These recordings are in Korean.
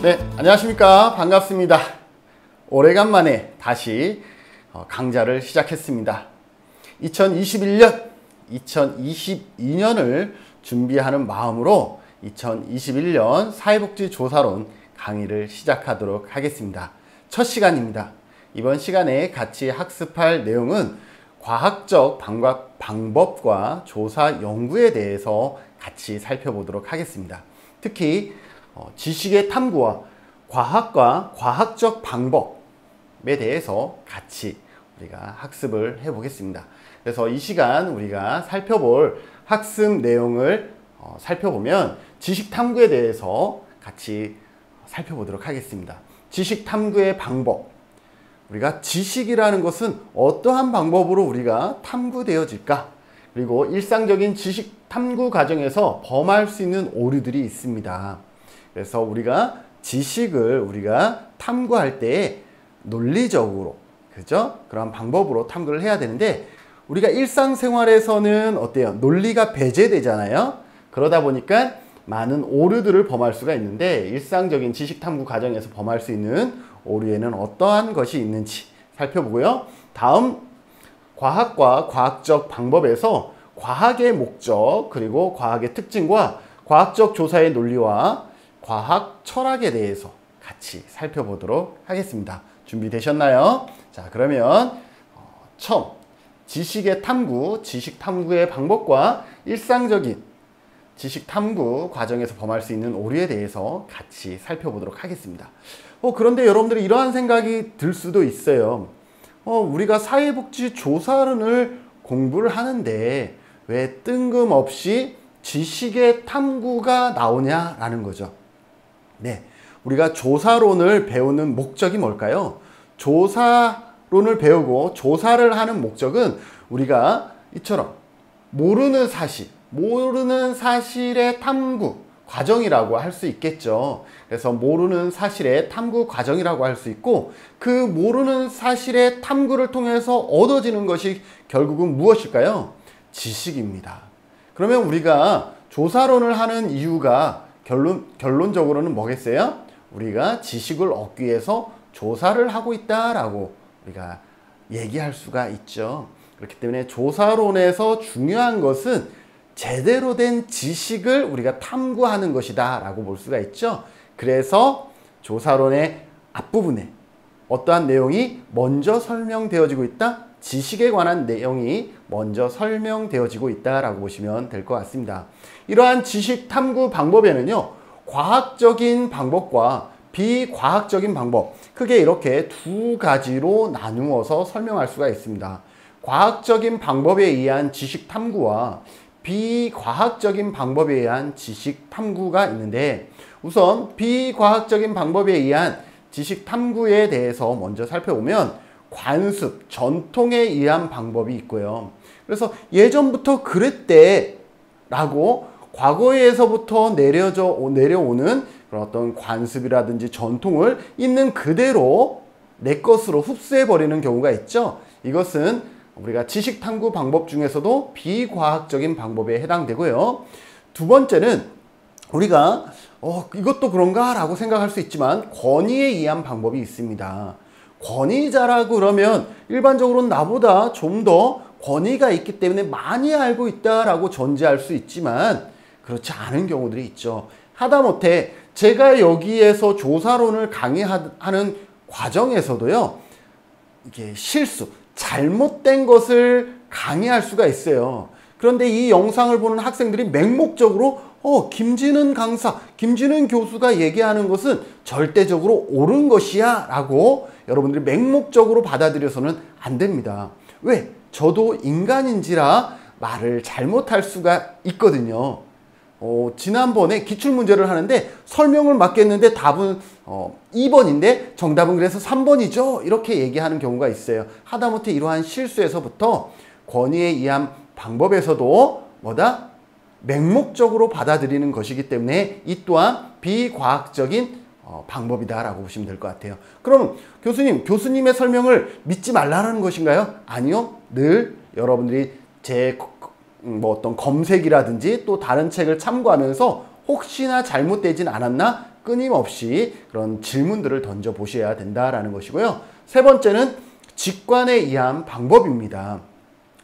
네, 안녕하십니까. 반갑습니다. 오래간만에 다시 강좌를 시작했습니다. 2021년, 2022년을 준비하는 마음으로 2021년 사회복지조사론 강의를 시작하도록 하겠습니다. 첫 시간입니다. 이번 시간에 같이 학습할 내용은 과학적 방법과 조사 연구에 대해서 같이 살펴보도록 하겠습니다. 특히 지식의 탐구와 과학과 과학적 방법에 대해서 같이 우리가 학습을 해보겠습니다. 그래서 이 시간 우리가 살펴볼 학습 내용을 살펴보면 지식 탐구에 대해서 같이 살펴보도록 하겠습니다. 지식 탐구의 방법. 우리가 지식이라는 것은 어떠한 방법으로 우리가 탐구되어질까? 그리고 일상적인 지식 탐구 과정에서 범할 수 있는 오류들이 있습니다. 그래서 우리가 지식을 우리가 탐구할 때 논리적으로, 그죠? 그런 방법으로 탐구를 해야 되는데 우리가 일상생활에서는 어때요? 논리가 배제되잖아요. 그러다 보니까 많은 오류들을 범할 수가 있는데 일상적인 지식 탐구 과정에서 범할 수 있는 오류에는 어떠한 것이 있는지 살펴보고요. 다음 과학과 과학적 방법에서 과학의 목적 그리고 과학의 특징과 과학적 조사의 논리와 과학 철학에 대해서 같이 살펴보도록 하겠습니다. 준비되셨나요? 자, 그러면 처음 지식의 탐구, 지식 탐구의 방법과 일상적인 지식 탐구 과정에서 범할 수 있는 오류에 대해서 같이 살펴보도록 하겠습니다. 그런데 여러분들이 이러한 생각이 들 수도 있어요. 우리가 사회복지조사론을 공부를 하는데 왜 뜬금없이 지식의 탐구가 나오냐라는 거죠. 네, 우리가 조사론을 배우는 목적이 뭘까요? 조사론을 배우고 조사를 하는 목적은 우리가 이처럼 모르는 사실의 탐구 과정이라고 할 수 있겠죠. 그래서 모르는 사실의 탐구 과정이라고 할 수 있고 그 모르는 사실의 탐구를 통해서 얻어지는 것이 결국은 무엇일까요? 지식입니다. 그러면 우리가 조사론을 하는 이유가 결론적으로는 뭐겠어요? 우리가 지식을 얻기 위해서 조사를 하고 있다라고 우리가 얘기할 수가 있죠. 그렇기 때문에 조사론에서 중요한 것은 제대로 된 지식을 우리가 탐구하는 것이다 라고 볼 수가 있죠. 그래서 조사론의 앞부분에 어떠한 내용이 먼저 설명되어지고 있다? 지식에 관한 내용이 먼저 설명되어지고 있다라고 보시면 될 것 같습니다. 이러한 지식 탐구 방법에는요, 과학적인 방법과 비과학적인 방법, 크게 이렇게 두 가지로 나누어서 설명할 수가 있습니다. 과학적인 방법에 의한 지식 탐구와 비과학적인 방법에 의한 지식 탐구가 있는데 우선 비과학적인 방법에 의한 지식 탐구에 대해서 먼저 살펴보면 관습, 전통에 의한 방법이 있고요. 그래서 예전부터 그랬대 라고 과거에서부터 내려오는 그런 어떤 관습이라든지 전통을 있는 그대로 내 것으로 흡수해버리는 경우가 있죠. 이것은 우리가 지식 탐구 방법 중에서도 비과학적인 방법에 해당되고요. 두 번째는 우리가 이것도 그런가 라고 생각할 수 있지만 권위에 의한 방법이 있습니다. 권위자라고 그러면 일반적으로는 나보다 좀 더 권위가 있기 때문에 많이 알고 있다라고 전제할 수 있지만 그렇지 않은 경우들이 있죠. 하다못해 제가 여기에서 조사론을 강의하는 과정에서도요, 이게 실수, 잘못된 것을 강의할 수가 있어요. 그런데 이 영상을 보는 학생들이 맹목적으로 김진은 강사, 김진은 교수가 얘기하는 것은 절대적으로 옳은 것이야 라고 여러분들이 맹목적으로 받아들여서는 안 됩니다. 왜? 저도 인간인지라 말을 잘못할 수가 있거든요. 지난번에 기출문제를 하는데 설명을 맡겼는데 답은 2번인데 정답은 그래서 3번이죠. 이렇게 얘기하는 경우가 있어요. 하다못해 이러한 실수에서부터 권위에 의한 방법에서도 뭐다? 맹목적으로 받아들이는 것이기 때문에 이 또한 비과학적인 방법이다라고 보시면 될 것 같아요. 그럼 교수님의 설명을 믿지 말라는 것인가요? 아니요. 늘 여러분들이 제 어떤 검색이라든지 또 다른 책을 참고하면서 혹시나 잘못되진 않았나 끊임없이 그런 질문들을 던져보셔야 된다라는 것이고요. 세 번째는 직관에 의한 방법입니다.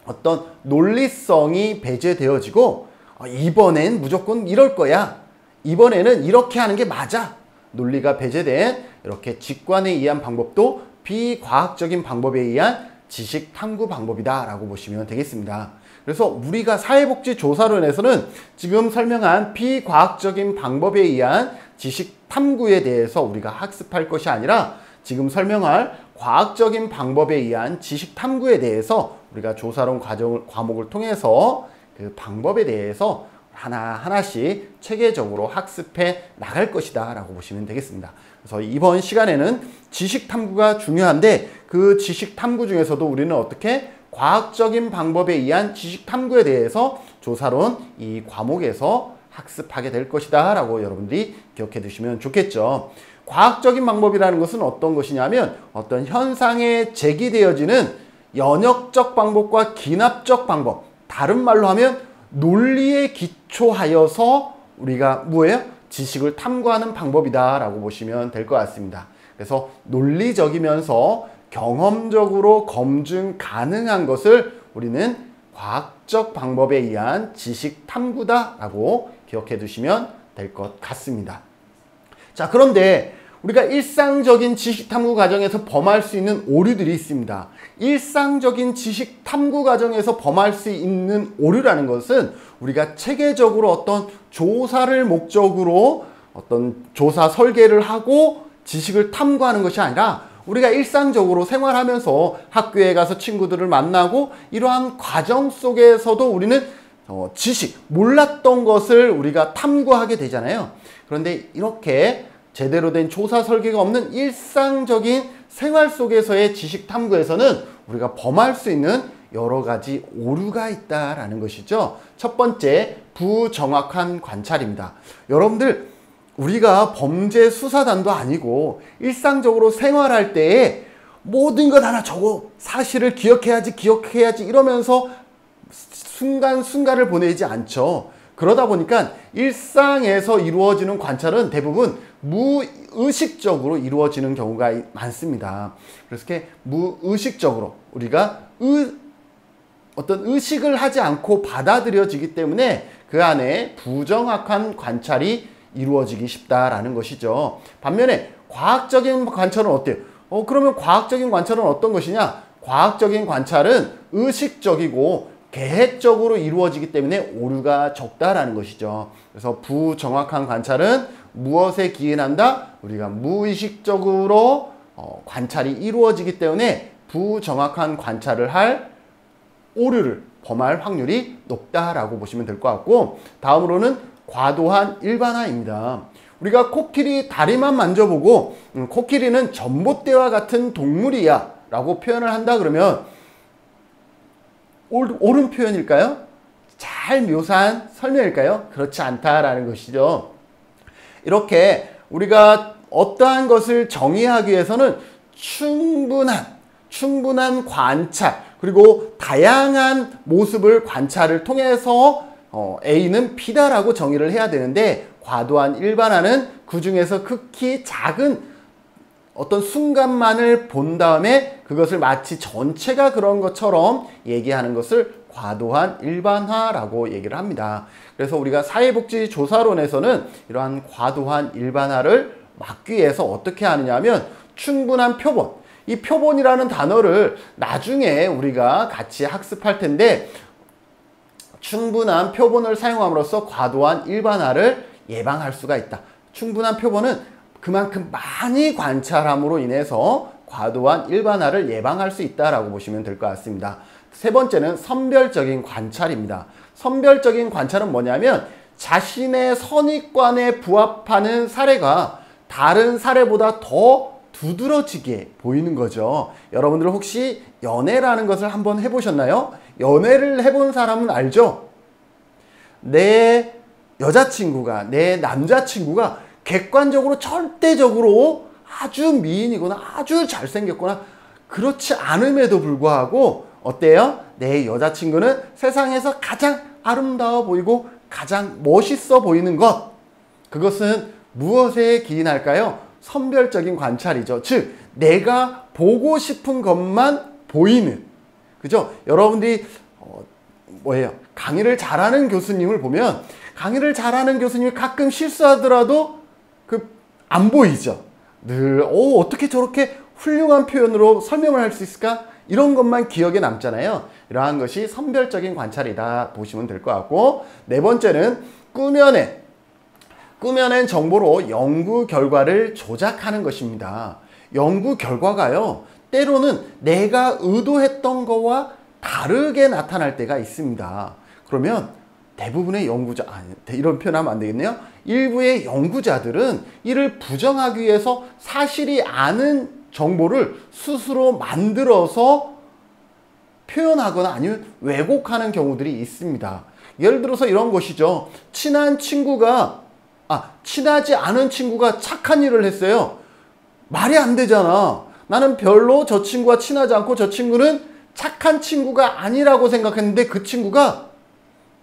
어떤 논리성이 배제되어지고 이번엔 무조건 이럴 거야. 이번에는 이렇게 하는 게 맞아. 논리가 배제된 이렇게 직관에 의한 방법도 비과학적인 방법에 의한 지식 탐구 방법이다 라고 보시면 되겠습니다. 그래서 우리가 사회복지조사론에서는 지금 설명한 비과학적인 방법에 의한 지식 탐구에 대해서 우리가 학습할 것이 아니라 지금 설명할 과학적인 방법에 의한 지식 탐구에 대해서 우리가 조사론 과목을 통해서 그 방법에 대해서 하나하나씩 체계적으로 학습해 나갈 것이다 라고 보시면 되겠습니다. 그래서 이번 시간에는 지식 탐구가 중요한데 그 지식 탐구 중에서도 우리는 어떻게 과학적인 방법에 의한 지식 탐구에 대해서 조사론 이 과목에서 학습하게 될 것이다 라고 여러분들이 기억해 두시면 좋겠죠. 과학적인 방법이라는 것은 어떤 것이냐면 어떤 현상에 제기되어지는 연역적 방법과 기납적 방법, 다른 말로 하면 논리에 기초하여서 우리가 뭐예요? 지식을 탐구하는 방법이다 라고 보시면 될 것 같습니다. 그래서 논리적이면서 경험적으로 검증 가능한 것을 우리는 과학적 방법에 의한 지식 탐구다 라고 기억해 두시면 될 것 같습니다. 자, 그런데 우리가 일상적인 지식 탐구 과정에서 범할 수 있는 오류들이 있습니다. 일상적인 지식 탐구 과정에서 범할 수 있는 오류라는 것은 우리가 체계적으로 어떤 조사를 목적으로 어떤 조사 설계를 하고 지식을 탐구하는 것이 아니라 우리가 일상적으로 생활하면서 학교에 가서 친구들을 만나고 이러한 과정 속에서도 우리는 지식, 몰랐던 것을 우리가 탐구하게 되잖아요. 그런데 이렇게 제대로 된 조사 설계가 없는 일상적인 생활 속에서의 지식 탐구에서는 우리가 범할 수 있는 여러 가지 오류가 있다라는 것이죠. 첫 번째, 부정확한 관찰입니다. 여러분들, 우리가 범죄 수사단도 아니고 일상적으로 생활할 때에 모든 것 하나 적어 사실을 기억해야지 이러면서 순간순간을 보내지 않죠. 그러다 보니까 일상에서 이루어지는 관찰은 대부분 무의식적으로 이루어지는 경우가 많습니다. 그래서 이렇게 무의식적으로 우리가 어떤 의식을 하지 않고 받아들여지기 때문에 그 안에 부정확한 관찰이 이루어지기 쉽다라는 것이죠. 반면에 과학적인 관찰은 어때요? 그러면 과학적인 관찰은 어떤 것이냐? 과학적인 관찰은 의식적이고 계획적으로 이루어지기 때문에 오류가 적다라는 것이죠. 그래서 부정확한 관찰은 무엇에 기인한다? 우리가 무의식적으로 관찰이 이루어지기 때문에 부정확한 관찰을 할 오류를 범할 확률이 높다라고 보시면 될 것 같고, 다음으로는 과도한 일반화입니다. 우리가 코끼리 다리만 만져보고 코끼리는 전봇대와 같은 동물이야 라고 표현을 한다 그러면 옳은 표현일까요? 잘 묘사한 설명일까요? 그렇지 않다라는 것이죠. 이렇게 우리가 어떠한 것을 정의하기 위해서는 충분한 관찰, 그리고 다양한 모습을 관찰을 통해서 A는 B다라고 정의를 해야 되는데, 과도한 일반화는 그 중에서 극히 작은 어떤 순간만을 본 다음에 그것을 마치 전체가 그런 것처럼 얘기하는 것을 과도한 일반화라고 얘기를 합니다. 그래서 우리가 사회복지조사론에서는 이러한 과도한 일반화를 막기 위해서 어떻게 하느냐 하면 충분한 표본, 이 표본이라는 단어를 나중에 우리가 같이 학습할 텐데, 충분한 표본을 사용함으로써 과도한 일반화를 예방할 수가 있다. 충분한 표본은 그만큼 많이 관찰함으로 인해서 과도한 일반화를 예방할 수 있다라고 보시면 될 것 같습니다. 세 번째는 선별적인 관찰입니다. 선별적인 관찰은 뭐냐면 자신의 선입관에 부합하는 사례가 다른 사례보다 더 두드러지게 보이는 거죠. 여러분들 혹시 연애라는 것을 한번 해보셨나요? 연애를 해본 사람은 알죠? 내 여자친구가, 내 남자친구가 객관적으로 절대적으로 아주 미인이거나 아주 잘생겼거나 그렇지 않음에도 불구하고 어때요? 내 여자친구는 세상에서 가장 아름다워 보이고 가장 멋있어 보이는 것, 그것은 무엇에 기인할까요? 선별적인 관찰이죠. 즉 내가 보고 싶은 것만 보이는, 그죠? 여러분들이 강의를 잘하는 교수님을 보면 강의를 잘하는 교수님이 가끔 실수하더라도 안 보이죠. 늘 어떻게 저렇게 훌륭한 표현으로 설명을 할 수 있을까? 이런 것만 기억에 남잖아요. 이러한 것이 선별적인 관찰이다 보시면 될 것 같고, 네 번째는 꾸며낸 정보로 연구 결과를 조작하는 것입니다. 연구 결과가요, 때로는 내가 의도했던 거와 다르게 나타날 때가 있습니다. 그러면 대부분의 이런 표현하면 안 되겠네요. 일부의 연구자들은 이를 부정하기 위해서 사실이 아닌 정보를 스스로 만들어서 표현하거나 아니면 왜곡하는 경우들이 있습니다. 예를 들어서 이런 것이죠. 친하지 않은 친구가 착한 일을 했어요. 말이 안 되잖아. 나는 별로 저 친구와 친하지 않고 저 친구는 착한 친구가 아니라고 생각했는데 그 친구가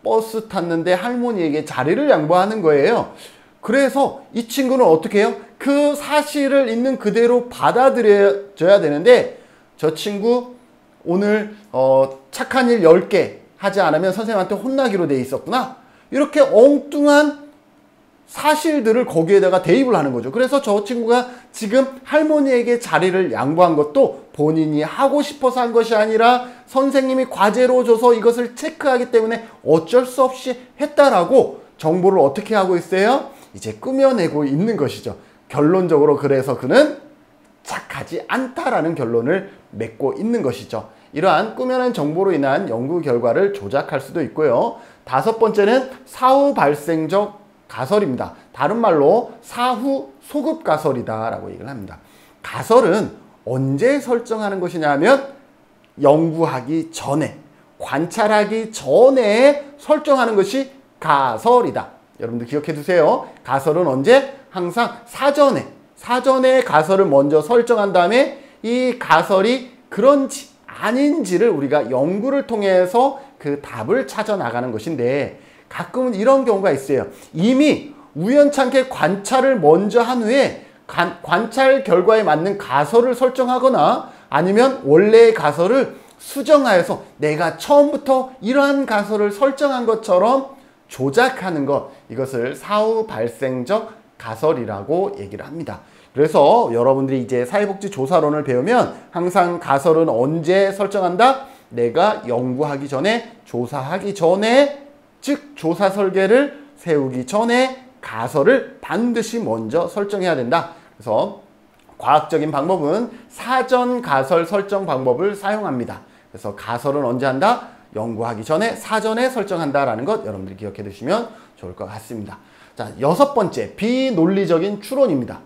버스 탔는데 할머니에게 자리를 양보하는 거예요. 그래서 이 친구는 어떻게 해요? 그 사실을 있는 그대로 받아들여져야 되는데, 저 친구 오늘 착한 일 10개 하지 않으면 선생님한테 혼나기로 돼 있었구나. 이렇게 엉뚱한 사실들을 거기에다가 대입을 하는 거죠. 그래서 저 친구가 지금 할머니에게 자리를 양보한 것도 본인이 하고 싶어서 한 것이 아니라 선생님이 과제로 줘서 이것을 체크하기 때문에 어쩔 수 없이 했다라고 정보를 어떻게 하고 있어요? 이제 꾸며내고 있는 것이죠. 결론적으로 그래서 그는 착하지 않다라는 결론을 맺고 있는 것이죠. 이러한 꾸며낸 정보로 인한 연구 결과를 조작할 수도 있고요. 다섯 번째는 사후 발생적 가설입니다. 다른 말로 사후 소급 가설이다 라고 얘기를 합니다. 가설은 언제 설정하는 것이냐 하면 연구하기 전에, 관찰하기 전에 설정하는 것이 가설이다. 여러분들 기억해 두세요. 가설은 언제? 항상 사전에 가설을 먼저 설정한 다음에 이 가설이 그런지 아닌지를 우리가 연구를 통해서 그 답을 찾아 나가는 것인데, 가끔은 이런 경우가 있어요. 이미 우연찮게 관찰을 먼저 한 후에 관찰 결과에 맞는 가설을 설정하거나 아니면 원래의 가설을 수정하여서 내가 처음부터 이러한 가설을 설정한 것처럼 조작하는 것, 이것을 사후 발생적 가설이라고 얘기를 합니다. 그래서 여러분들이 이제 사회복지 조사론을 배우면 항상 가설은 언제 설정한다? 내가 연구하기 전에, 조사하기 전에, 즉 조사 설계를 세우기 전에 가설을 반드시 먼저 설정해야 된다. 그래서 과학적인 방법은 사전 가설 설정 방법을 사용합니다. 그래서 가설은 언제 한다? 연구하기 전에 사전에 설정한다라는 것 여러분들이 기억해 두시면 좋을 것 같습니다. 자, 여섯 번째, 비논리적인 추론입니다.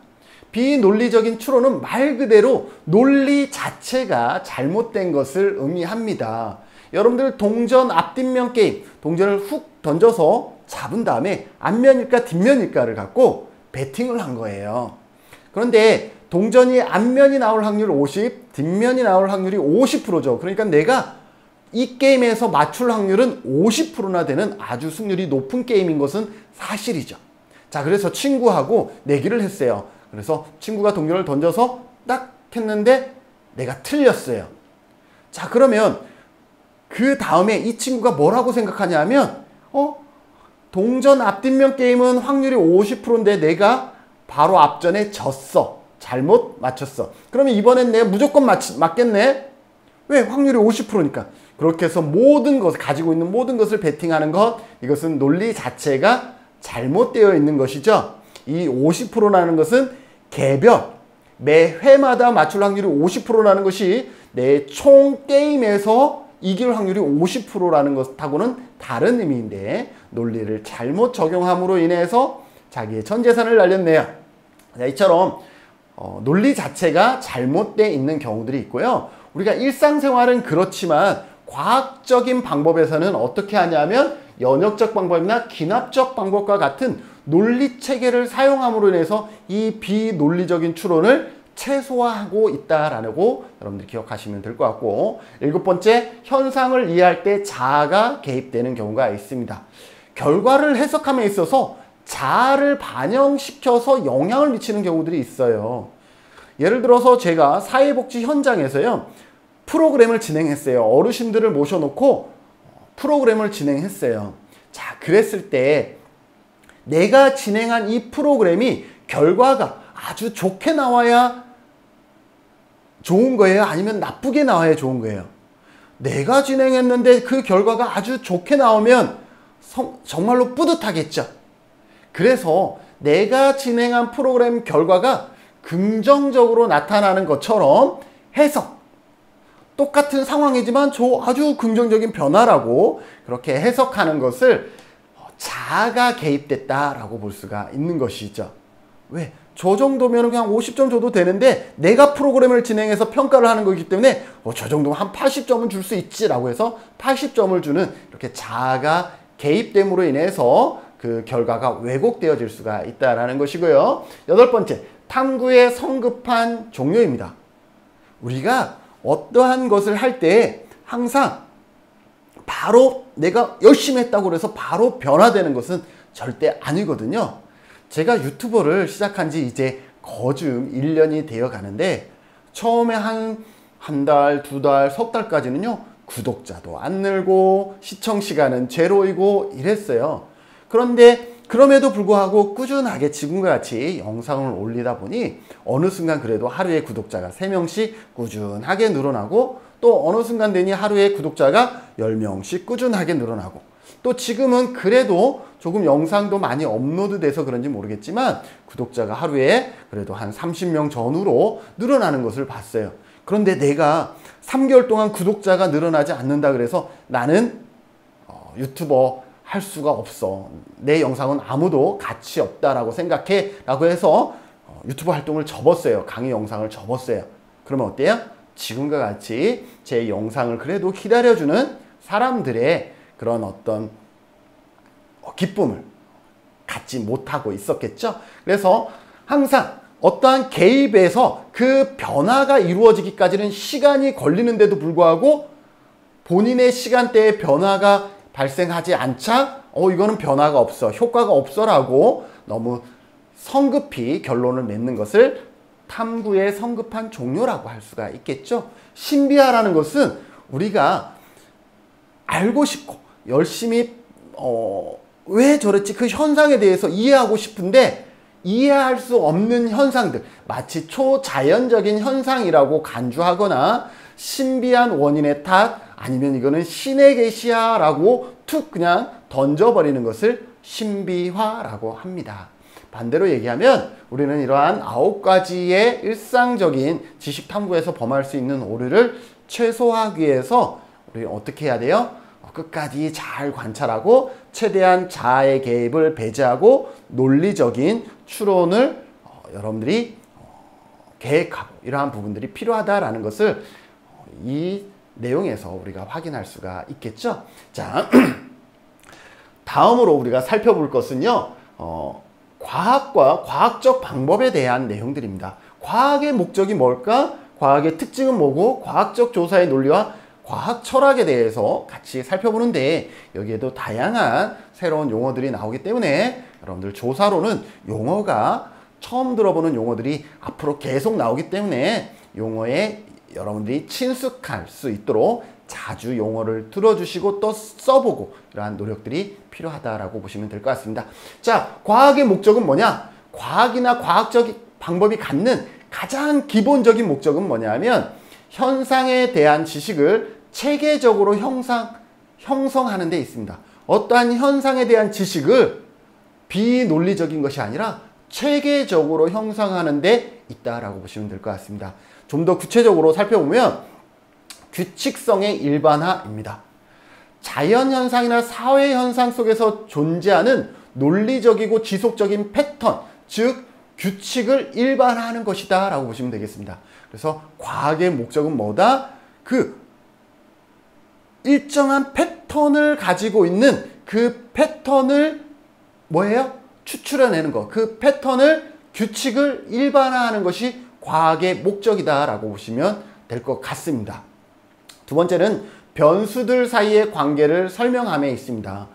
비논리적인 추론은 말 그대로 논리 자체가 잘못된 것을 의미합니다. 여러분들 동전 앞뒷면 게임, 동전을 훅 던져서 잡은 다음에 앞면일까 뒷면일까를 갖고 배팅을 한 거예요. 그런데 동전이 앞면이 나올 확률 50, 뒷면이 나올 확률이 50%죠. 그러니까 내가 이 게임에서 맞출 확률은 50%나 되는 아주 승률이 높은 게임인 것은 사실이죠. 자, 그래서 친구하고 내기를 했어요. 그래서 친구가 동전을 던져서 딱 했는데 내가 틀렸어요. 자, 그러면 그 다음에 이 친구가 뭐라고 생각하냐면 동전 앞뒷면 게임은 확률이 50%인데 내가 바로 앞전에 졌어. 잘못 맞췄어. 그러면 이번엔 내가 무조건 맞겠네? 왜? 확률이 50%니까. 그렇게 해서 모든 것, 가지고 있는 모든 것을 베팅하는 것, 이것은 논리 자체가 잘못되어 있는 것이죠. 이 50%라는 것은 개별, 매 회마다 맞출 확률이 50%라는 것이 내 총 게임에서 이길 확률이 50%라는 것하고는 다른 의미인데, 논리를 잘못 적용함으로 인해서 자기의 전 재산을 날렸네요. 자, 이처럼 논리 자체가 잘못되어 있는 경우들이 있고요. 우리가 일상생활은 그렇지만 과학적인 방법에서는 어떻게 하냐면 연역적 방법이나 기납적 방법과 같은 논리 체계를 사용함으로 인해서 이 비논리적인 추론을 최소화하고 있다라고 여러분들 기억하시면 될 것 같고, 일곱 번째, 현상을 이해할 때 자아가 개입되는 경우가 있습니다. 결과를 해석함에 있어서 자아를 반영시켜서 영향을 미치는 경우들이 있어요. 예를 들어서 제가 사회복지 현장에서요, 프로그램을 진행했어요. 어르신들을 모셔놓고 프로그램을 진행했어요. 자, 그랬을 때 내가 진행한 이 프로그램이 결과가 아주 좋게 나와야 좋은 거예요? 아니면 나쁘게 나와야 좋은 거예요? 내가 진행했는데 그 결과가 아주 좋게 나오면 정말로 뿌듯하겠죠. 그래서 내가 진행한 프로그램 결과가 긍정적으로 나타나는 것처럼 해서 똑같은 상황이지만 아주 긍정적인 변화라고 그렇게 해석하는 것을 자아가 개입됐다라고 볼 수가 있는 것이죠. 왜? 저 정도면 그냥 50점 줘도 되는데 내가 프로그램을 진행해서 평가를 하는 거기 때문에 저 정도면 한 80점은 줄 수 있지라고 해서 80점을 주는 이렇게 자아가 개입됨으로 인해서 그 결과가 왜곡되어질 수가 있다는 것이고요. 8번째, 탐구의 성급한 종료입니다. 우리가 어떠한 것을 할 때 항상 바로 내가 열심히 했다고 해서 바로 변화되는 것은 절대 아니거든요. 제가 유튜버를 시작한 지 이제 거즘 1년이 되어 가는데 처음에 한 달, 2달, 석 달까지는요, 구독자도 안 늘고 시청 시간은 제로이고 이랬어요. 그런데 그럼에도 불구하고 꾸준하게 지금과 같이 영상을 올리다 보니 어느 순간 그래도 하루에 구독자가 3명씩 꾸준하게 늘어나고 또 어느 순간 되니 하루에 구독자가 10명씩 꾸준하게 늘어나고 또 지금은 그래도 조금 영상도 많이 업로드돼서 그런지 모르겠지만 구독자가 하루에 그래도 한 30명 전후로 늘어나는 것을 봤어요. 그런데 내가 3개월 동안 구독자가 늘어나지 않는다 그래서 나는 유튜버 할 수가 없어. 내 영상은 아무도 가치 없다라고 생각해 라고 해서 유튜브 활동을 접었어요. 강의 영상을 접었어요. 그러면 어때요? 지금과 같이 제 영상을 그래도 기다려주는 사람들의 그런 어떤 기쁨을 갖지 못하고 있었겠죠. 그래서 항상 어떠한 개입에서 그 변화가 이루어지기까지는 시간이 걸리는데도 불구하고 본인의 시간대에 변화가 발생하지 않자 이거는 변화가 없어, 효과가 없어 라고 너무 성급히 결론을 맺는 것을 탐구의 성급한 종료라고 할 수가 있겠죠. 신비화라는 것은 우리가 알고 싶고 열심히 왜 저랬지 그 현상에 대해서 이해하고 싶은데 이해할 수 없는 현상들, 마치 초자연적인 현상이라고 간주하거나 신비한 원인의 탓, 아니면 이거는 신의 계시야라고 툭 그냥 던져버리는 것을 신비화라고 합니다. 반대로 얘기하면 우리는 이러한 9가지의 일상적인 지식 탐구에서 범할 수 있는 오류를 최소화하기 위해서 우리 어떻게 해야 돼요? 끝까지 잘 관찰하고 최대한 자아의 개입을 배제하고 논리적인 추론을 여러분들이 계획하고 이러한 부분들이 필요하다라는 것을 이 내용에서 우리가 확인할 수가 있겠죠. 자, 다음으로 우리가 살펴볼 것은요, 과학과 과학적 방법에 대한 내용들입니다. 과학의 목적이 뭘까? 과학의 특징은 뭐고? 과학적 조사의 논리와 과학 철학에 대해서 같이 살펴보는데 여기에도 다양한 새로운 용어들이 나오기 때문에 여러분들 조사로는 용어가 처음 들어보는 용어들이 앞으로 계속 나오기 때문에 용어에 여러분들이 친숙할 수 있도록 자주 용어를 들어주시고 또 써보고 이러한 노력들이 필요하다라고 보시면 될 것 같습니다. 자, 과학의 목적은 뭐냐? 과학이나 과학적 방법이 갖는 가장 기본적인 목적은 뭐냐면 현상에 대한 지식을 체계적으로 형성하는 데 있습니다. 어떠한 현상에 대한 지식을 비논리적인 것이 아니라 체계적으로 형성하는 데 있다라고 보시면 될 것 같습니다. 좀 더 구체적으로 살펴보면 규칙성의 일반화입니다. 자연현상이나 사회현상 속에서 존재하는 논리적이고 지속적인 패턴, 즉 규칙을 일반화하는 것이다 라고 보시면 되겠습니다. 그래서 과학의 목적은 뭐다? 그 일정한 패턴을 가지고 있는 그 패턴을 뭐예요? 추출해내는 것. 그 패턴을 규칙을 일반화하는 것이 과학의 목적이다 라고 보시면 될 것 같습니다. 두 번째는 변수들 사이의 관계를 설명함에 있습니다.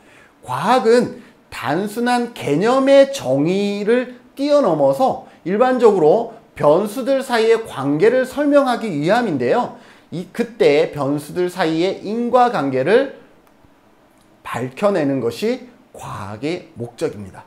과학은 단순한 개념의 정의를 뛰어넘어서 일반적으로 변수들 사이의 관계를 설명하기 위함인데요. 그때 변수들 사이의 인과관계를 밝혀내는 것이 과학의 목적입니다.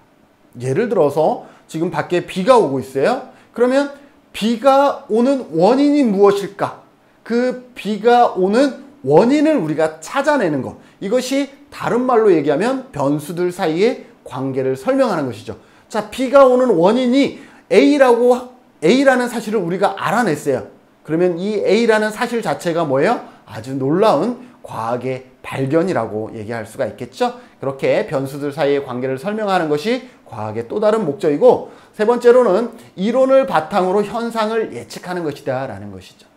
예를 들어서 지금 밖에 비가 오고 있어요. 그러면 비가 오는 원인이 무엇일까? 그 비가 오는 원인을 우리가 찾아내는 것. 이것이 다른 말로 얘기하면 변수들 사이의 관계를 설명하는 것이죠. 자, 비가 오는 원인이 A라는 사실을 우리가 알아냈어요. 그러면 이 A라는 사실 자체가 뭐예요? 아주 놀라운 과학의 발견이라고 얘기할 수가 있겠죠. 그렇게 변수들 사이의 관계를 설명하는 것이 과학의 또 다른 목적이고, 세 번째로는 이론을 바탕으로 현상을 예측하는 것이다 라는 것이죠.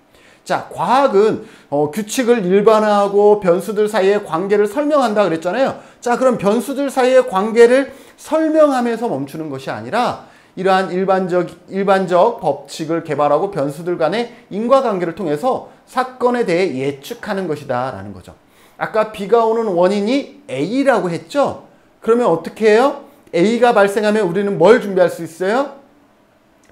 자, 과학은 규칙을 일반화하고 변수들 사이의 관계를 설명한다 그랬잖아요. 자, 그럼 변수들 사이의 관계를 설명하면서 멈추는 것이 아니라 이러한 일반적 법칙을 개발하고 변수들 간의 인과관계를 통해서 사건에 대해 예측하는 것이다 라는 거죠. 아까 비가 오는 원인이 A라고 했죠? 그러면 어떻게 해요? A가 발생하면 우리는 뭘 준비할 수 있어요?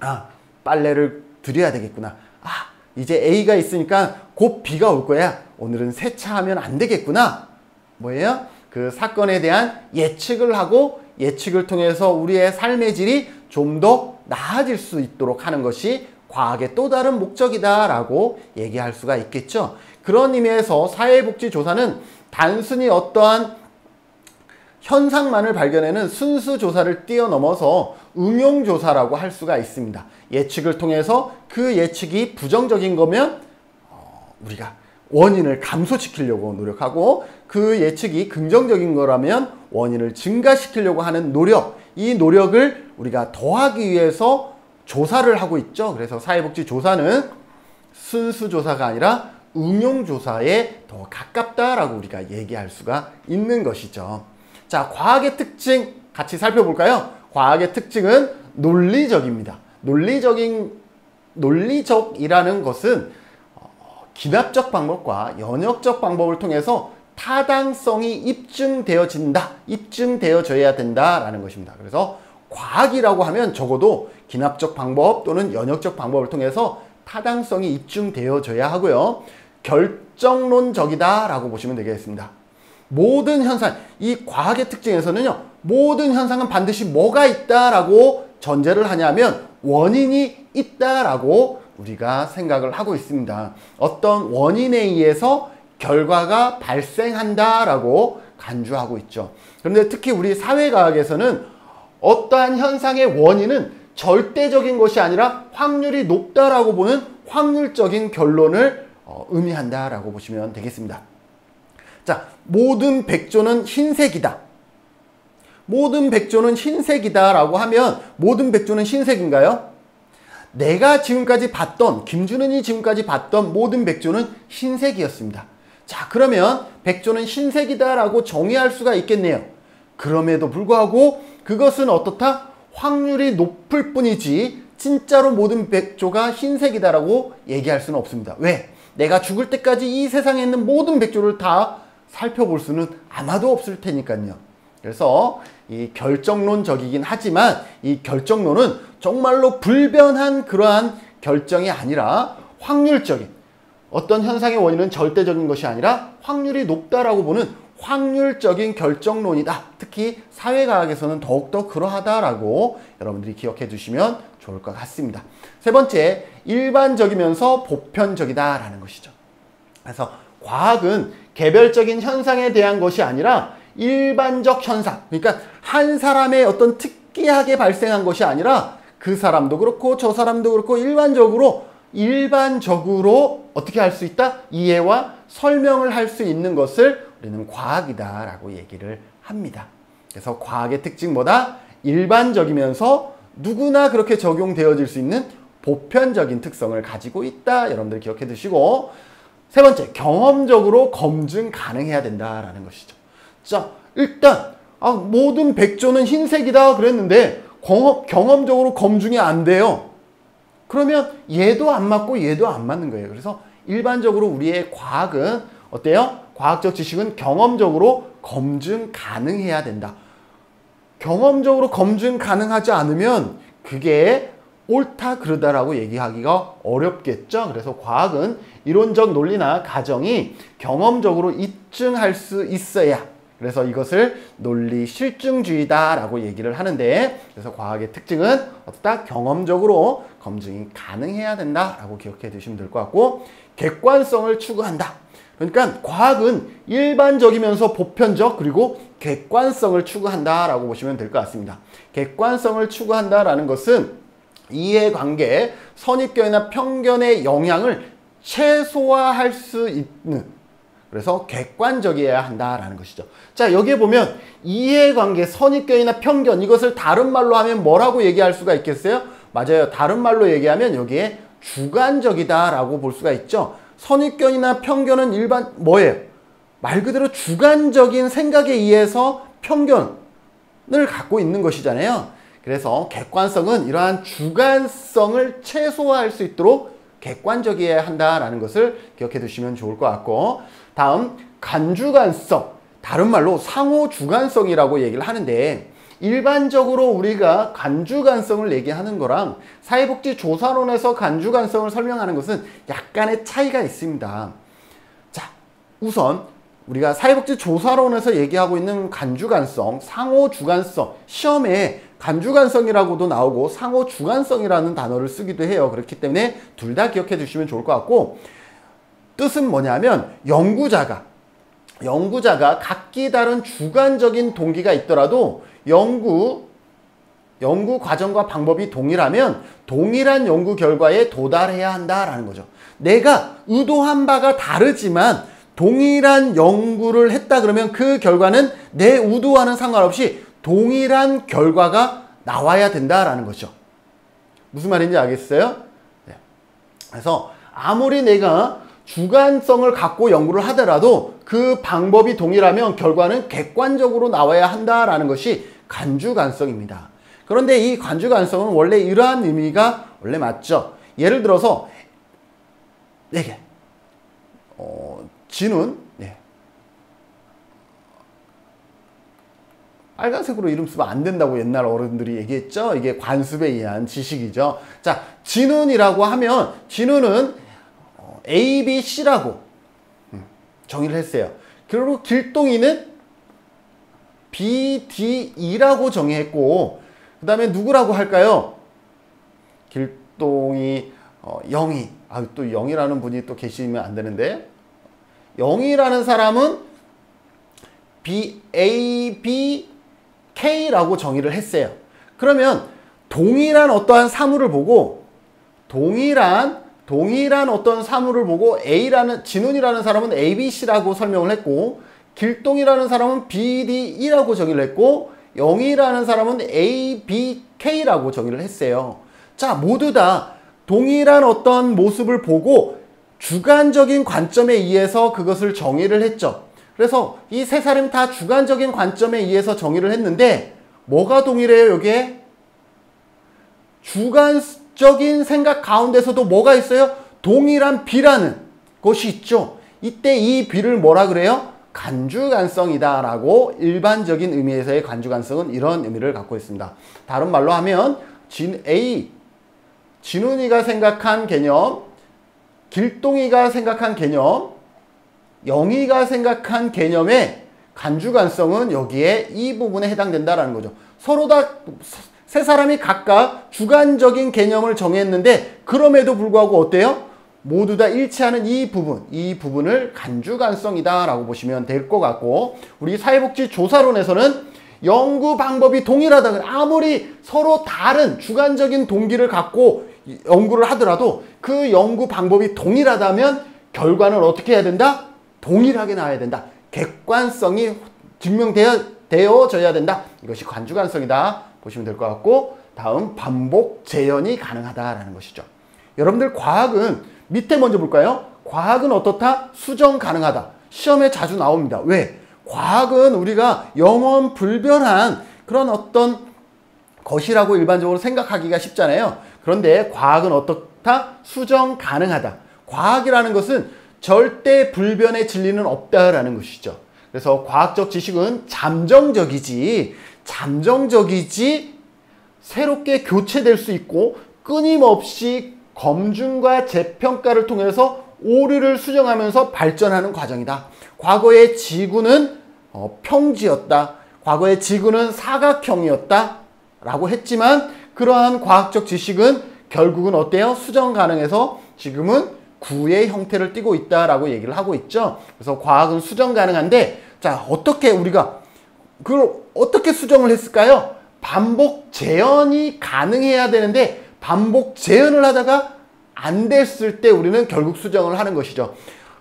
아, 빨래를 드려야 되겠구나. 아, 이제 A가 있으니까 곧 비가 올 거야. 오늘은 세차하면 안 되겠구나. 뭐예요? 그 사건에 대한 예측을 하고 예측을 통해서 우리의 삶의 질이 좀 더 나아질 수 있도록 하는 것이 과학의 또 다른 목적이다라고 얘기할 수가 있겠죠. 그런 의미에서 사회복지조사는 단순히 어떠한 현상만을 발견하는 순수 조사를 뛰어넘어서 응용 조사라고 할 수가 있습니다. 예측을 통해서 그 예측이 부정적인 거면 우리가 원인을 감소시키려고 노력하고, 그 예측이 긍정적인 거라면 원인을 증가시키려고 하는 노력, 이 노력을 우리가 더하기 위해서 조사를 하고 있죠. 그래서 사회복지 조사는 순수 조사가 아니라 응용 조사에 더 가깝다라고 우리가 얘기할 수가 있는 것이죠. 자, 과학의 특징 같이 살펴볼까요? 과학의 특징은 논리적입니다. 논리적이라는 것은 기납적 방법과 연역적 방법을 통해서 타당성이 입증되어져야 된다라는 것입니다. 그래서 과학이라고 하면 적어도 기납적 방법 또는 연역적 방법을 통해서 타당성이 입증되어져야 하고요. 결정론적이다라고 보시면 되겠습니다. 모든 현상, 이 과학의 특징에서는요, 모든 현상은 반드시 뭐가 있다라고 전제를 하냐면 원인이 있다라고 우리가 생각을 하고 있습니다. 어떤 원인에 의해서 결과가 발생한다라고 간주하고 있죠. 그런데 특히 우리 사회과학에서는 어떠한 현상의 원인은 절대적인 것이 아니라 확률이 높다라고 보는 확률적인 결론을 의미한다라고 보시면 되겠습니다. 자, 모든 백조는 흰색이다. 모든 백조는 흰색이다라고 하면 모든 백조는 흰색인가요? 내가 지금까지 봤던, 김준은이 지금까지 봤던 모든 백조는 흰색이었습니다. 자, 그러면 백조는 흰색이다라고 정의할 수가 있겠네요. 그럼에도 불구하고 그것은 어떻다? 확률이 높을 뿐이지 진짜로 모든 백조가 흰색이다라고 얘기할 수는 없습니다. 왜? 내가 죽을 때까지 이 세상에 있는 모든 백조를 다 살펴볼 수는 아마도 없을 테니까요. 그래서 이 결정론적이긴 하지만 이 결정론은 정말로 불변한 그러한 결정이 아니라 확률적인, 어떤 현상의 원인은 절대적인 것이 아니라 확률이 높다라고 보는 확률적인 결정론이다. 특히 사회과학에서는 더욱더 그러하다라고 여러분들이 기억해 두시면 좋을 것 같습니다. 세 번째, 일반적이면서 보편적이다라는 것이죠. 그래서 과학은 개별적인 현상에 대한 것이 아니라 일반적 현상, 그러니까 한 사람의 어떤 특이하게 발생한 것이 아니라 그 사람도 그렇고 저 사람도 그렇고 일반적으로 어떻게 할 수 있다? 이해와 설명을 할 수 있는 것을 우리는 과학이다라고 얘기를 합니다. 그래서 과학의 특징 뭐다? 일반적이면서 누구나 그렇게 적용되어질 수 있는 보편적인 특성을 가지고 있다. 여러분들 기억해 두시고, 세 번째, 경험적으로 검증 가능해야 된다라는 것이죠. 자, 일단 모든 백조는 흰색이다 그랬는데 경험적으로 검증이 안 돼요. 그러면 얘도 안 맞고 얘도 안 맞는 거예요. 그래서 일반적으로 우리의 과학은 어때요? 과학적 지식은 경험적으로 검증 가능해야 된다. 경험적으로 검증 가능하지 않으면 그게 옳다 그르다라고 얘기하기가 어렵겠죠. 그래서 과학은 이론적 논리나 가정이 경험적으로 입증할 수 있어야, 그래서 이것을 논리 실증주의다라고 얘기를 하는데, 그래서 과학의 특징은 어떻다? 경험적으로 검증이 가능해야 된다라고 기억해 두시면 될 것 같고, 객관성을 추구한다. 그러니까 과학은 일반적이면서 보편적 그리고 객관성을 추구한다라고 보시면 될 것 같습니다. 객관성을 추구한다라는 것은 이해관계, 선입견이나 편견의 영향을 최소화할 수 있는, 그래서 객관적이어야 한다라는 것이죠. 자, 여기에 보면 이해관계, 선입견이나 편견, 이것을 다른 말로 하면 뭐라고 얘기할 수가 있겠어요? 맞아요. 다른 말로 얘기하면 여기에 주관적이다라고 볼 수가 있죠. 선입견이나 편견은 일반 뭐예요? 말 그대로 주관적인 생각에 의해서 편견을 갖고 있는 것이잖아요. 그래서 객관성은 이러한 주관성을 최소화할 수 있도록 객관적이어야 한다라는 것을 기억해 두시면 좋을 것 같고, 다음 간주관성, 다른 말로 상호주관성이라고 얘기를 하는데, 일반적으로 우리가 간주관성을 얘기하는 거랑 사회복지조사론에서 간주관성을 설명하는 것은 약간의 차이가 있습니다. 자, 우선 우리가 사회복지조사론에서 얘기하고 있는 간주관성, 상호주관성, 시험에 간주관성이라고도 나오고 상호주관성이라는 단어를 쓰기도 해요. 그렇기 때문에 둘 다 기억해 주시면 좋을 것 같고, 뜻은 뭐냐면 연구자가 각기 다른 주관적인 동기가 있더라도 연구 과정과 방법이 동일하면 동일한 연구 결과에 도달해야 한다라는 거죠. 내가 의도한 바가 다르지만 동일한 연구를 했다 그러면 그 결과는 내 의도와는 상관없이 동일한 결과가 나와야 된다라는 거죠. 무슨 말인지 알겠어요? 네. 그래서 아무리 내가 주관성을 갖고 연구를 하더라도 그 방법이 동일하면 결과는 객관적으로 나와야 한다라는 것이 간주관성입니다. 그런데 이 간주관성은 원래 이러한 의미가 원래 맞죠. 예를 들어서 진운, 빨간색으로 이름 쓰면 안 된다고 옛날 어른들이 얘기했죠. 이게 관습에 의한 지식이죠. 자, 진운이라고 하면 진운은 A, B, C라고 정의를 했어요. 그리고 길동이는 B, D, E라고 정의했고, 그 다음에 누구라고 할까요? 길동이, 영희. 또 영희라는 분이 또 계시면 안 되는데, 영희라는 사람은 A, B, K라고 정의를 했어요. 그러면 동일한 어떠한 사물을 보고 동일한 어떤 사물을 보고 진운이라는 사람은 ABC라고 설명을 했고, 길동이라는 사람은 BDE라고 정의를 했고, 영희라는 사람은 ABK라고 정의를 했어요. 자, 모두 다 동일한 어떤 모습을 보고 주관적인 관점에 의해서 그것을 정의를 했죠. 그래서 이 세 사람이 다 주관적인 관점에 의해서 정의를 했는데 뭐가 동일해요? 여기에 주관적인 생각 가운데서도 뭐가 있어요? 동일한 B라는 것이 있죠. 이때 이 B를 뭐라 그래요? 간주관성이다 라고, 일반적인 의미에서의 간주관성은 이런 의미를 갖고 있습니다. 다른 말로 하면 진훈이가 생각한 개념, 길동이가 생각한 개념, 영희가 생각한 개념의 간주관성은 여기에 이 부분에 해당된다라는 거죠. 서로 다 세 사람이 각각 주관적인 개념을 정했는데 그럼에도 불구하고 어때요? 모두 다 일치하는 이 부분을 간주관성이다 라고 보시면 될 것 같고, 우리 사회복지조사론에서는 연구 방법이 동일하다. 아무리 서로 다른 주관적인 동기를 갖고 연구를 하더라도 그 연구 방법이 동일하다면 결과는 어떻게 해야 된다? 동일하게 나와야 된다. 객관성이 증명되어져야 된다. 이것이 간주관성이다 보시면 될 것 같고, 다음 반복 재현이 가능하다라는 것이죠. 여러분들 과학은 밑에 먼저 볼까요? 과학은 어떻다? 수정 가능하다. 시험에 자주 나옵니다. 왜? 과학은 우리가 영원 불변한 그런 어떤 것이라고 일반적으로 생각하기가 쉽잖아요. 그런데 과학은 어떻다? 수정 가능하다. 과학이라는 것은 절대 불변의 진리는 없다라는 것이죠. 그래서 과학적 지식은 잠정적이지 잠정적이지 새롭게 교체될 수 있고 끊임없이 검증과 재평가를 통해서 오류를 수정하면서 발전하는 과정이다. 과거의 지구는 평지였다. 과거의 지구는 사각형이었다. 라고 했지만 그러한 과학적 지식은 결국은 어때요? 수정 가능해서 지금은 구의 형태를 띠고 있다라고 얘기를 하고 있죠. 그래서 과학은 수정 가능한데, 자, 어떻게 우리가 그걸 어떻게 수정을 했을까요? 반복 재현이 가능해야 되는데 반복 재현을 하다가 안 됐을 때 우리는 결국 수정을 하는 것이죠.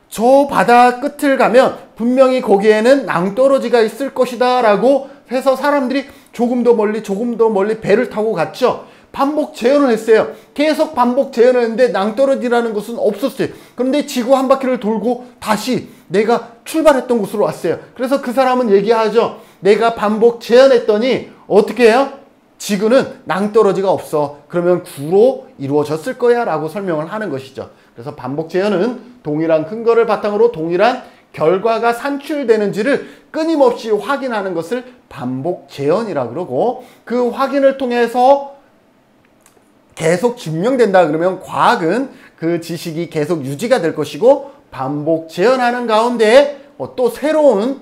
저 바다 끝을 가면 분명히 거기에는 낭떠러지가 있을 것이다 라고 해서 사람들이 조금 더 멀리 배를 타고 갔죠. 반복 재현을 했어요. 계속 반복 재현을 했는데 낭떠러지라는 것은 없었어요. 그런데 지구 한 바퀴를 돌고 다시 내가 출발했던 곳으로 왔어요. 그래서 그 사람은 얘기하죠. 내가 반복 재현했더니 어떻게 해요? 지구는 낭떠러지가 없어. 그러면 구로 이루어졌을 거야 라고 설명을 하는 것이죠. 그래서 반복 재현은 동일한 근거를 바탕으로 동일한 결과가 산출되는지를 끊임없이 확인하는 것을 반복 재현이라고 그러고, 그 확인을 통해서 계속 증명된다 그러면 과학은 그 지식이 계속 유지가 될 것이고, 반복 재현하는 가운데 또 새로운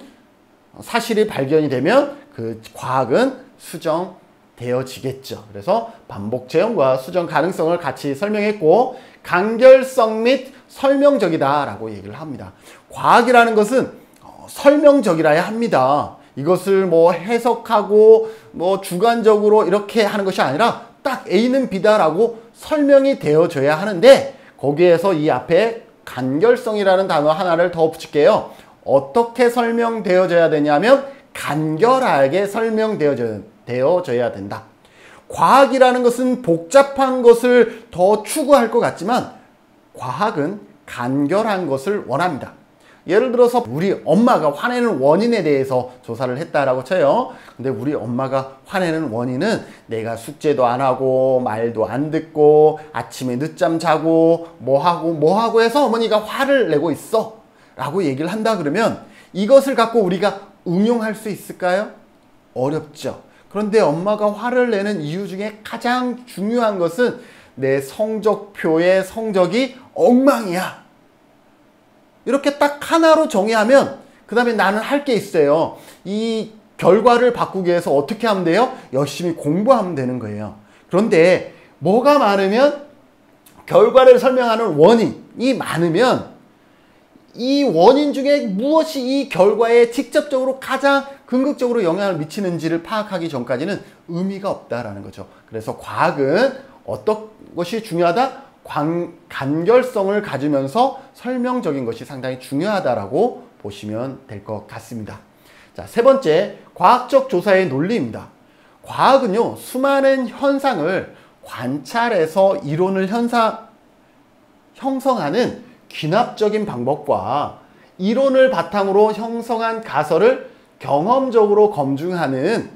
사실이 발견이 되면 그 과학은 수정되어지겠죠. 그래서 반복 재현과 수정 가능성을 같이 설명했고, 간결성 및 설명적이다 라고 얘기를 합니다. 과학이라는 것은 설명적이라야 합니다. 이것을 뭐 해석하고 뭐 주관적으로 이렇게 하는 것이 아니라 딱 A는 B다라고 설명이 되어져야 하는데, 거기에서 이 앞에 간결성이라는 단어 하나를 더 붙일게요. 어떻게 설명되어져야 되냐면 간결하게 설명되어져야 된다. 과학이라는 것은 복잡한 것을 더 추구할 것 같지만 과학은 간결한 것을 원합니다. 예를 들어서 우리 엄마가 화내는 원인에 대해서 조사를 했다라고 쳐요. 근데 우리 엄마가 화내는 원인은 내가 숙제도 안 하고 말도 안 듣고 아침에 늦잠 자고 뭐하고 해서 어머니가 화를 내고 있어 라고 얘기를 한다 그러면 이것을 갖고 우리가 응용할 수 있을까요? 어렵죠. 그런데 엄마가 화를 내는 이유 중에 가장 중요한 것은 내 성적표의 성적이 엉망이야. 이렇게 딱 하나로 정의하면 그 다음에 나는 할 게 있어요. 이 결과를 바꾸기 위해서 어떻게 하면 돼요? 열심히 공부하면 되는 거예요. 그런데 뭐가 많으면, 결과를 설명하는 원인이 많으면 이 원인 중에 무엇이 이 결과에 직접적으로 가장 궁극적으로 영향을 미치는지를 파악하기 전까지는 의미가 없다라는 거죠. 그래서 과학은 어떤 것이 중요하다? 간결성을 가지면서 설명적인 것이 상당히 중요하다라고 보시면 될 것 같습니다. 자, 세 번째, 과학적 조사의 논리입니다. 과학은요, 수많은 현상을 관찰해서 이론을 형성하는 귀납적인 방법과 이론을 바탕으로 형성한 가설을 경험적으로 검증하는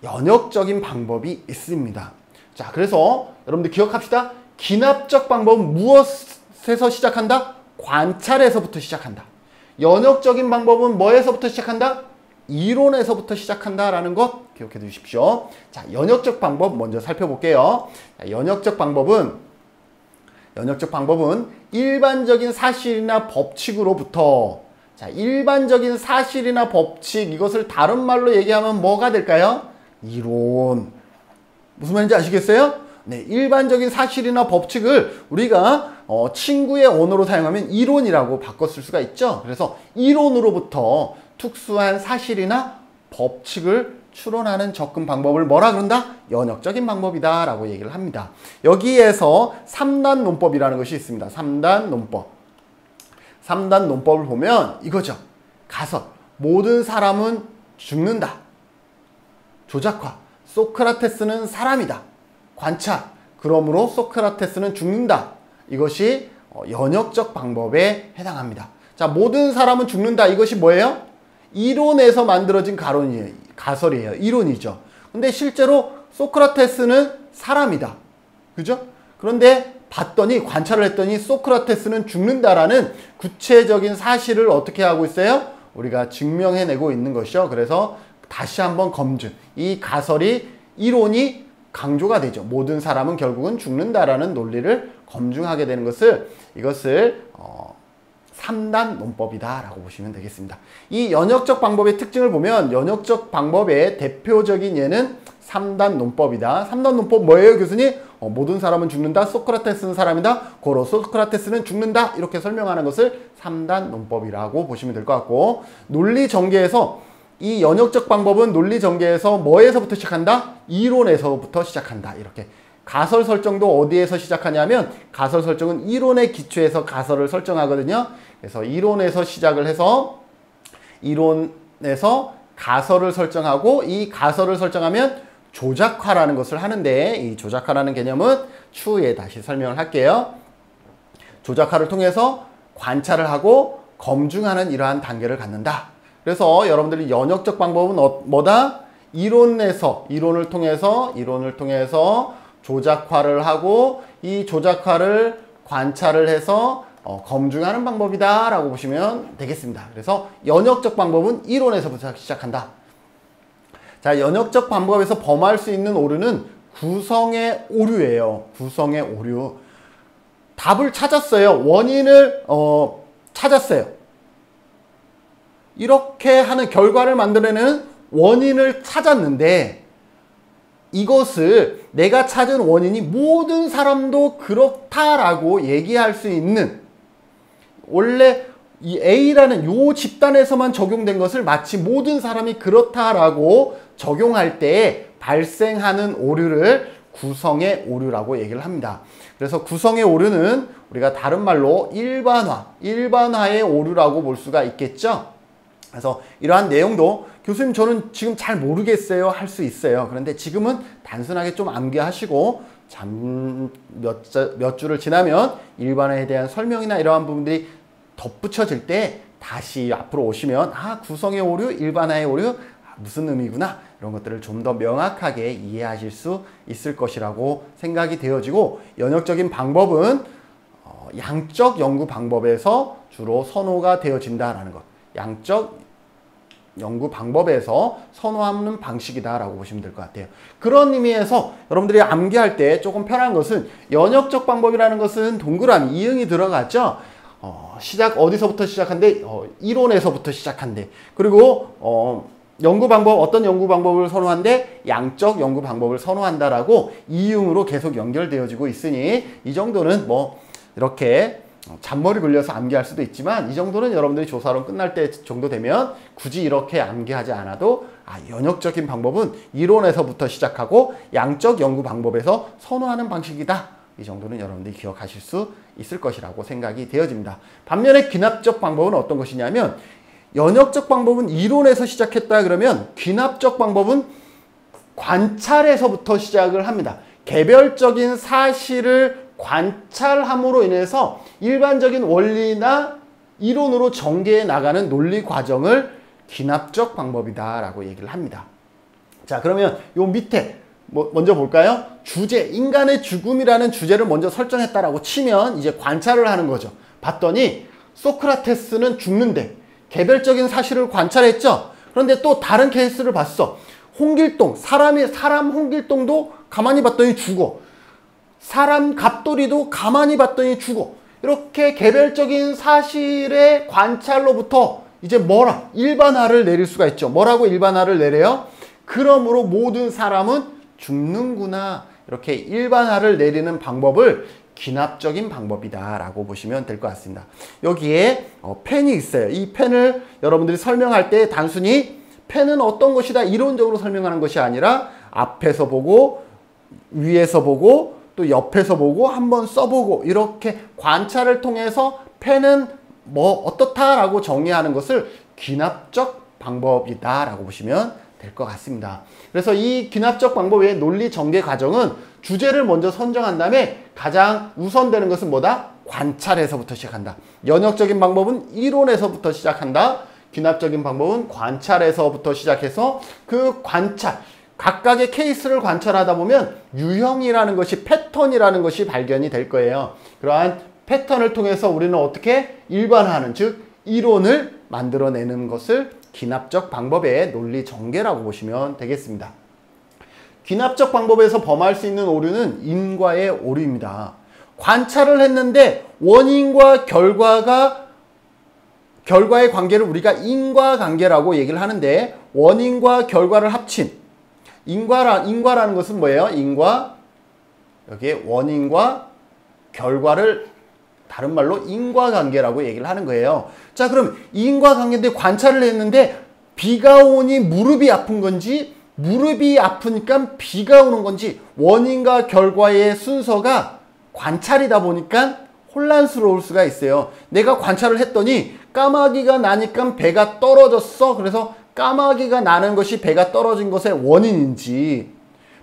연역적인 방법이 있습니다. 자, 그래서 여러분들 기억합시다. 귀납적 방법은 무엇에서 시작한다? 관찰에서부터 시작한다. 연역적인 방법은 뭐에서부터 시작한다? 이론에서부터 시작한다라는 것 기억해 두십시오. 자, 연역적 방법 먼저 살펴볼게요. 자, 연역적 방법은 일반적인 사실이나 법칙으로부터, 자, 일반적인 사실이나 법칙, 이것을 다른 말로 얘기하면 뭐가 될까요? 이론. 무슨 말인지 아시겠어요? 네, 일반적인 사실이나 법칙을 우리가 친구의 언어로 사용하면 이론이라고 바꿨을 수가 있죠. 그래서 이론으로부터 특수한 사실이나 법칙을 추론하는 접근 방법을 뭐라 그런다? 연역적인 방법이다 라고 얘기를 합니다. 여기에서 3단 논법이라는 것이 있습니다. 3단 논법. 3단 논법을 보면 이거죠. 가설. 모든 사람은 죽는다. 조작화. 소크라테스는 사람이다. 관찰. 그러므로 소크라테스는 죽는다. 이것이 연역적 방법에 해당합니다. 자, 모든 사람은 죽는다. 이것이 뭐예요? 이론에서 만들어진 가설이에요. 이론이죠. 근데 실제로 소크라테스는 사람이다. 그죠? 그런데 관찰을 했더니 소크라테스는 죽는다라는 구체적인 사실을 어떻게 하고 있어요? 우리가 증명해내고 있는 것이죠. 그래서 다시 한번 검증. 이 가설이 이론이 강조가 되죠. 모든 사람은 결국은 죽는다라는 논리를 검증하게 되는 이것을 3단 논법이다라고 보시면 되겠습니다. 이 연역적 방법의 특징을 보면 연역적 방법의 대표적인 예는 3단 논법이다. 3단 논법 뭐예요, 교수님? 모든 사람은 죽는다. 소크라테스는 사람이다. 고로 소크라테스는 죽는다. 이렇게 설명하는 것을 3단 논법이라고 보시면 될 것 같고, 논리 전개에서 이 연역적 방법은 논리 전개에서 뭐에서부터 시작한다? 이론에서부터 시작한다. 이렇게. 가설 설정도 어디에서 시작하냐면 가설 설정은 이론의 기초에서 가설을 설정하거든요. 그래서 이론에서 시작을 해서 이론에서 가설을 설정하고 이 가설을 설정하면 조작화라는 것을 하는데 이 조작화라는 개념은 추후에 다시 설명을 할게요. 조작화를 통해서 관찰을 하고 검증하는 이러한 단계를 갖는다. 그래서 여러분들이 연역적 방법은 뭐다? 이론을 통해서 조작화를 하고 이 조작화를 관찰을 해서 검증하는 방법이다 라고 보시면 되겠습니다. 그래서 연역적 방법은 이론에서부터 시작한다. 자, 연역적 방법에서 범할 수 있는 오류는 구성의 오류예요. 구성의 오류. 답을 찾았어요. 원인을 찾았어요. 이렇게 하는 결과를 만들어내는 원인을 찾았는데 이것을 내가 찾은 원인이 모든 사람도 그렇다라고 얘기할 수 있는, 원래 이 A라는 요 집단에서만 적용된 것을 마치 모든 사람이 그렇다라고 적용할 때 발생하는 오류를 구성의 오류라고 얘기를 합니다. 그래서 구성의 오류는 우리가 다른 말로 일반화의 오류라고 볼 수가 있겠죠. 그래서 이러한 내용도 교수님 저는 지금 잘 모르겠어요 할 수 있어요. 그런데 지금은 단순하게 좀 암기하시고 몇 주를 지나면 일반화에 대한 설명이나 이러한 부분들이 덧붙여질 때 다시 앞으로 오시면 구성의 오류, 일반화의 오류 무슨 의미구나 이런 것들을 좀 더 명확하게 이해하실 수 있을 것이라고 생각이 되어지고, 연역적인 방법은 양적 연구 방법에서 주로 선호가 되어진다라는 것. 양적 연구 방법에서 선호하는 방식이다라고 보시면 될 것 같아요. 그런 의미에서 여러분들이 암기할 때 조금 편한 것은 연역적 방법이라는 것은 동그라미, 이응이 들어갔죠. 어디서부터 시작한대? 이론에서부터 시작한대. 그리고 연구 방법, 어떤 연구 방법을 선호한대? 양적 연구 방법을 선호한다라고 이응으로 계속 연결되어지고 있으니 이 정도는 뭐 이렇게 잔머리 굴려서 암기할 수도 있지만 이 정도는 여러분들이 조사론 끝날 때 정도 되면 굳이 이렇게 암기하지 않아도 연역적인 방법은 이론에서부터 시작하고 양적 연구 방법에서 선호하는 방식이다. 이 정도는 여러분들이 기억하실 수 있을 것이라고 생각이 되어집니다. 반면에 귀납적 방법은 어떤 것이냐면, 연역적 방법은 이론에서 시작했다 그러면 귀납적 방법은 관찰에서부터 시작을 합니다. 개별적인 사실을 관찰함으로 인해서 일반적인 원리나 이론으로 전개해 나가는 논리 과정을 귀납적 방법이다 라고 얘기를 합니다. 자, 그러면 요 밑에 먼저 볼까요? 주제, 인간의 죽음이라는 주제를 먼저 설정했다라고 치면 이제 관찰을 하는 거죠. 봤더니 소크라테스는 죽는데 개별적인 사실을 관찰했죠. 그런데 또 다른 케이스를 봤어. 홍길동, 사람 홍길동도 가만히 봤더니 죽어. 사람 갑돌이도 가만히 봤더니 죽어. 이렇게 개별적인 사실의 관찰로부터 이제 일반화를 내릴 수가 있죠. 뭐라고 일반화를 내려요? 그러므로 모든 사람은 죽는구나. 이렇게 일반화를 내리는 방법을 귀납적인 방법이다 라고 보시면 될 것 같습니다. 여기에 펜이 있어요. 이 펜을 여러분들이 설명할 때 단순히 펜은 어떤 것이다 이론적으로 설명하는 것이 아니라 앞에서 보고 위에서 보고 또 옆에서 보고 한번 써보고 이렇게 관찰을 통해서 펜은 어떻다라고 정의하는 것을 귀납적 방법이다 라고 보시면 될 것 같습니다. 그래서 이 귀납적 방법의 논리 전개 과정은 주제를 먼저 선정한 다음에 가장 우선되는 것은 뭐다? 관찰에서부터 시작한다. 연역적인 방법은 이론에서부터 시작한다. 귀납적인 방법은 관찰에서부터 시작해서 그 관찰, 각각의 케이스를 관찰하다 보면 유형이라는 것이, 패턴이라는 것이 발견이 될 거예요. 그러한 패턴을 통해서 우리는 어떻게 일반화하는, 즉 이론을 만들어내는 것을 귀납적 방법의 논리 전개라고 보시면 되겠습니다. 귀납적 방법에서 범할 수 있는 오류는 인과의 오류입니다. 관찰을 했는데 원인과 결과의 관계를 우리가 인과관계라고 얘기를 하는데, 원인과 결과를 합친 인과라는 것은 뭐예요? 여기에 원인과 결과를 다른 말로 인과관계라고 얘기를 하는 거예요. 자, 그럼 인과관계인데 관찰을 했는데 비가 오니 무릎이 아픈 건지, 무릎이 아프니까 비가 오는 건지, 원인과 결과의 순서가 관찰이다 보니까 혼란스러울 수가 있어요. 내가 관찰을 했더니 까마귀가 나니까 배가 떨어졌어. 그래서 까마귀가 나는 것이 배가 떨어진 것의 원인인지,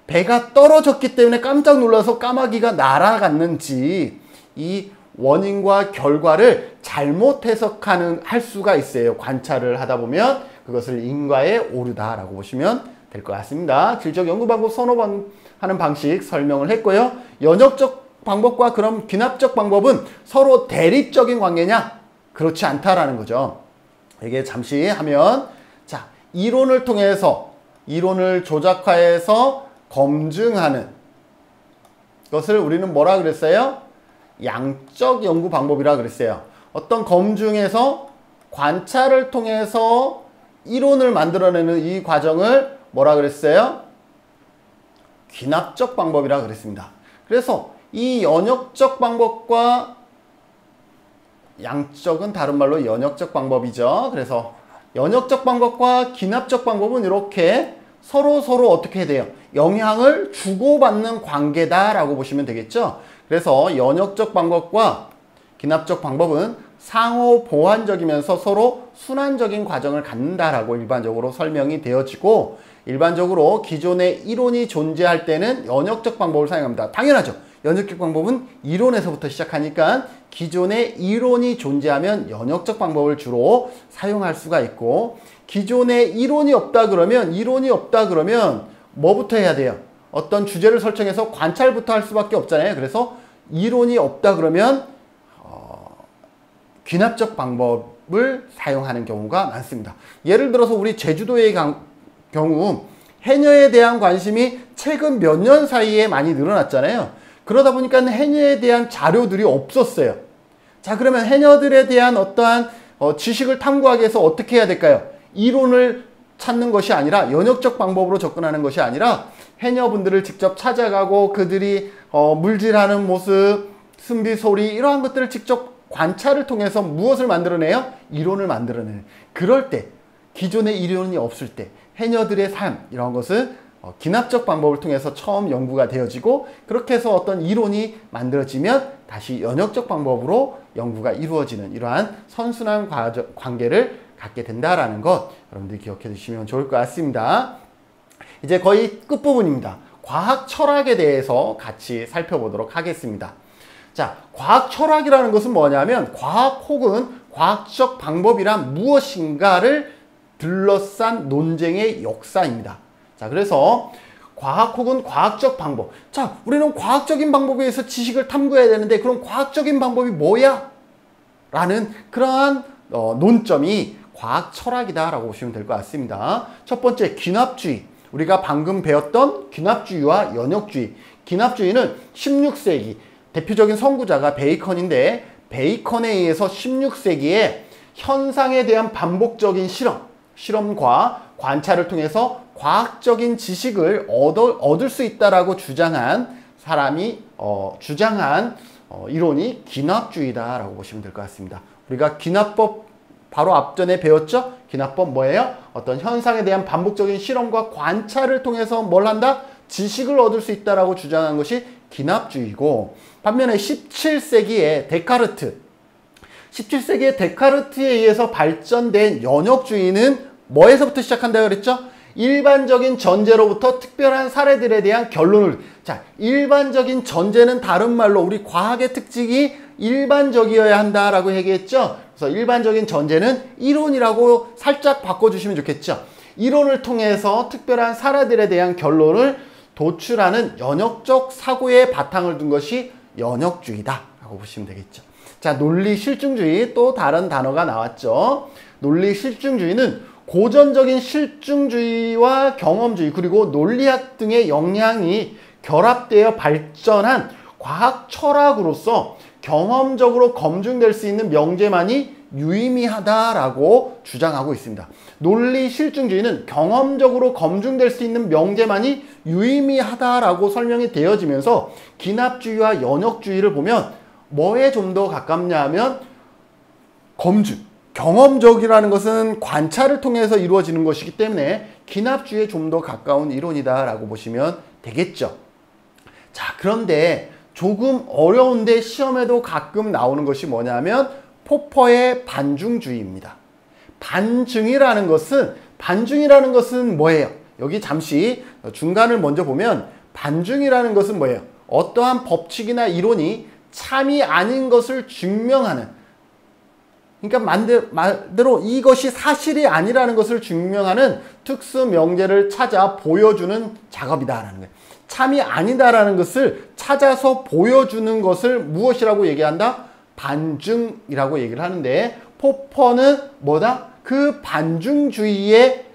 배가 떨어졌기 때문에 깜짝 놀라서 까마귀가 날아갔는지, 이 원인과 결과를 잘못 할 수가 있어요. 관찰을 하다 보면 그것을 인과의 오류다라고 보시면 될 것 같습니다. 질적 연구 방법 선호하는 방식 설명을 했고요. 연역적 방법과 그럼 귀납적 방법은 서로 대립적인 관계냐? 그렇지 않다라는 거죠. 이게 잠시 하면, 자, 이론을 통해서 이론을 조작화해서 검증하는 것을 우리는 뭐라 그랬어요? 양적 연구 방법이라 그랬어요. 어떤 검증에서 관찰을 통해서 이론을 만들어내는 이 과정을 뭐라 그랬어요? 귀납적 방법이라 그랬습니다. 그래서 이 연역적 방법과 양적은 다른 말로 연역적 방법이죠. 그래서 연역적 방법과 귀납적 방법은 이렇게 서로 어떻게 해야 돼요? 영향을 주고받는 관계다라고 보시면 되겠죠. 그래서 연역적 방법과 귀납적 방법은 상호 보완적이면서 서로 순환적인 과정을 갖는다라고 일반적으로 설명이 되어지고, 일반적으로 기존의 이론이 존재할 때는 연역적 방법을 사용합니다. 당연하죠. 연역적 방법은 이론에서부터 시작하니까 기존의 이론이 존재하면 연역적 방법을 주로 사용할 수가 있고, 기존의 이론이 없다 그러면 뭐부터 해야 돼요? 어떤 주제를 설정해서 관찰부터 할 수밖에 없잖아요. 그래서 이론이 없다 그러면 귀납적 방법을 사용하는 경우가 많습니다. 예를 들어서 우리 제주도의 경우 해녀에 대한 관심이 최근 몇 년 사이에 많이 늘어났잖아요. 그러다 보니까 해녀에 대한 자료들이 없었어요. 자, 그러면 해녀들에 대한 어떠한 지식을 탐구하기 위해서 어떻게 해야 될까요? 이론을 찾는 것이 아니라, 연역적 방법으로 접근하는 것이 아니라 해녀분들을 직접 찾아가고 그들이 물질하는 모습, 숨비 소리, 이러한 것들을 직접 관찰을 통해서 무엇을 만들어내요? 이론을 만들어내요. 그럴 때, 기존의 이론이 없을 때 해녀들의 삶, 이런 것을 귀납적 방법을 통해서 처음 연구가 되어지고, 그렇게 해서 어떤 이론이 만들어지면 다시 연역적 방법으로 연구가 이루어지는 이러한 선순환 관계를 갖게 된다라는 것, 여러분들이 기억해 두시면 좋을 것 같습니다. 이제 거의 끝부분입니다. 과학 철학에 대해서 같이 살펴보도록 하겠습니다. 자, 과학 철학이라는 것은 뭐냐면 과학 혹은 과학적 방법이란 무엇인가를 둘러싼 논쟁의 역사입니다. 자, 그래서 과학 혹은 과학적 방법. 자, 우리는 과학적인 방법에 의해서 지식을 탐구해야 되는데, 그럼 과학적인 방법이 뭐야? 라는 그러한 논점이 과학 철학이다라고 보시면 될 것 같습니다. 첫 번째, 귀납주의. 우리가 방금 배웠던 귀납주의와 연역주의. 귀납주의는 16세기 대표적인 선구자가 베이컨인데, 베이컨에 의해서 16세기에 현상에 대한 반복적인 실험과 관찰을 통해서 과학적인 지식을 얻을 수 있다라고 주장한 사람이 주장한 이론이 귀납주의다라고 보시면 될 것 같습니다. 우리가 귀납법 바로 앞전에 배웠죠? 귀납법 뭐예요? 어떤 현상에 대한 반복적인 실험과 관찰을 통해서 뭘 한다? 지식을 얻을 수 있다라고 주장한 것이 귀납주의고, 반면에 17세기의 데카르트에 의해서 발전된 연역주의는 뭐에서부터 시작한다고 그랬죠? 일반적인 전제로부터 특별한 사례들에 대한 결론을, 자, 일반적인 전제는 다른 말로 우리 과학의 특징이 일반적이어야 한다라고 얘기했죠. 그래서 일반적인 전제는 이론이라고 살짝 바꿔주시면 좋겠죠. 이론을 통해서 특별한 사례들에 대한 결론을 도출하는 연역적 사고의 바탕을 둔 것이 연역주의다라고 보시면 되겠죠. 자, 논리실증주의, 또 다른 단어가 나왔죠. 논리실증주의는 고전적인 실증주의와 경험주의 그리고 논리학 등의 영향이 결합되어 발전한 과학 철학으로서 경험적으로 검증될 수 있는 명제만이 유의미하다라고 주장하고 있습니다. 논리 실증주의는 경험적으로 검증될 수 있는 명제만이 유의미하다라고 설명이 되어지면서 기납주의와 연역주의를 보면 뭐에 좀 더 가깝냐 하면 검증, 경험적이라는 것은 관찰을 통해서 이루어지는 것이기 때문에 기납주의에 좀 더 가까운 이론이다라고 보시면 되겠죠. 자, 그런데 조금 어려운데 시험에도 가끔 나오는 것이 뭐냐면 포퍼의 반증주의입니다. 반증이라는 것은 뭐예요? 여기 잠시 중간을 먼저 보면 반증이라는 것은 뭐예요? 어떠한 법칙이나 이론이 참이 아닌 것을 증명하는, 그러니까 말대로 이것이 사실이 아니라는 것을 증명하는 특수 명제를 찾아 보여주는 작업이다라는 거예요. 참이 아니다라는 것을 찾아서 보여주는 것을 무엇이라고 얘기한다? 반증이라고 얘기를 하는데, 포퍼는 뭐다? 그 반증주의를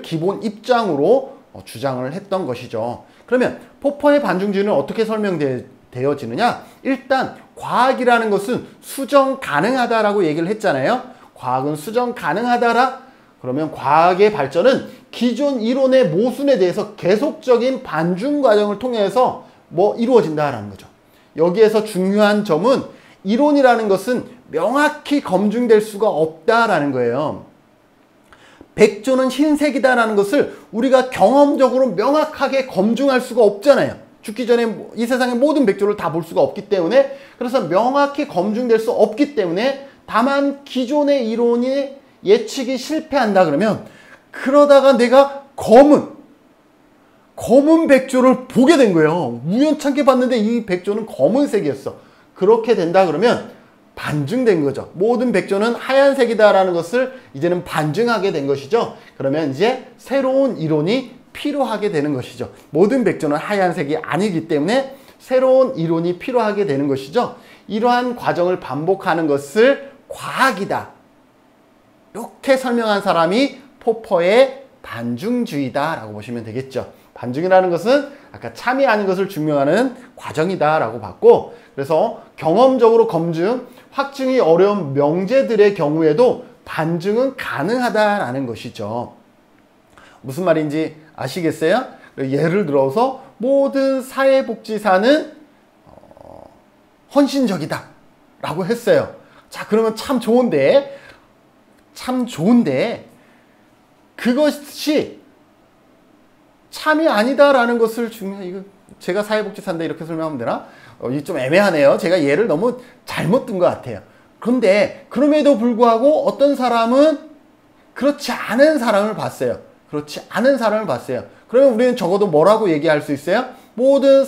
기본 입장으로 주장을 했던 것이죠. 그러면 포퍼의 반증주의는 어떻게 설명되어지느냐? 일단 과학이라는 것은 수정 가능하다라고 얘기를 했잖아요. 과학은 수정 가능하다라? 그러면 과학의 발전은 기존 이론의 모순에 대해서 계속적인 반증 과정을 통해서 이루어진다라는 거죠. 여기에서 중요한 점은 이론이라는 것은 명확히 검증될 수가 없다라는 거예요. 백조는 흰색이다라는 것을 우리가 경험적으로 명확하게 검증할 수가 없잖아요. 죽기 전에 이 세상의 모든 백조를 다 볼 수가 없기 때문에, 그래서 명확히 검증될 수 없기 때문에 다만 기존의 이론이 예측이 실패한다 그러면, 그러다가 내가 검은 백조를 보게 된 거예요. 우연찮게 봤는데 이 백조는 검은색이었어. 그렇게 된다 그러면 반증된 거죠. 모든 백조는 하얀색이다라는 것을 이제는 반증하게 된 것이죠. 그러면 이제 새로운 이론이 필요하게 되는 것이죠. 모든 백조는 하얀색이 아니기 때문에 새로운 이론이 필요하게 되는 것이죠. 이러한 과정을 반복하는 것을 과학이다, 이렇게 설명한 사람이 포퍼의 반증주의다라고 보시면 되겠죠. 반증이라는 것은 아까 참이 아닌 것을 증명하는 과정이다라고 봤고, 그래서 경험적으로 검증, 확증이 어려운 명제들의 경우에도 반증은 가능하다라는 것이죠. 무슨 말인지 아시겠어요? 예를 들어서 모든 사회복지사는 헌신적이다 라고 했어요. 자, 그러면 참 좋은데 그것이 참이 아니다라는 것을 이거 제가 사회복지사인데 이렇게 설명하면 되나? 이게 좀 애매하네요. 제가 예를 너무 잘못 든 것 같아요. 그런데 그럼에도 불구하고 어떤 사람은 그렇지 않은 사람을 봤어요. 그러면 우리는 적어도 뭐라고 얘기할 수 있어요? 모든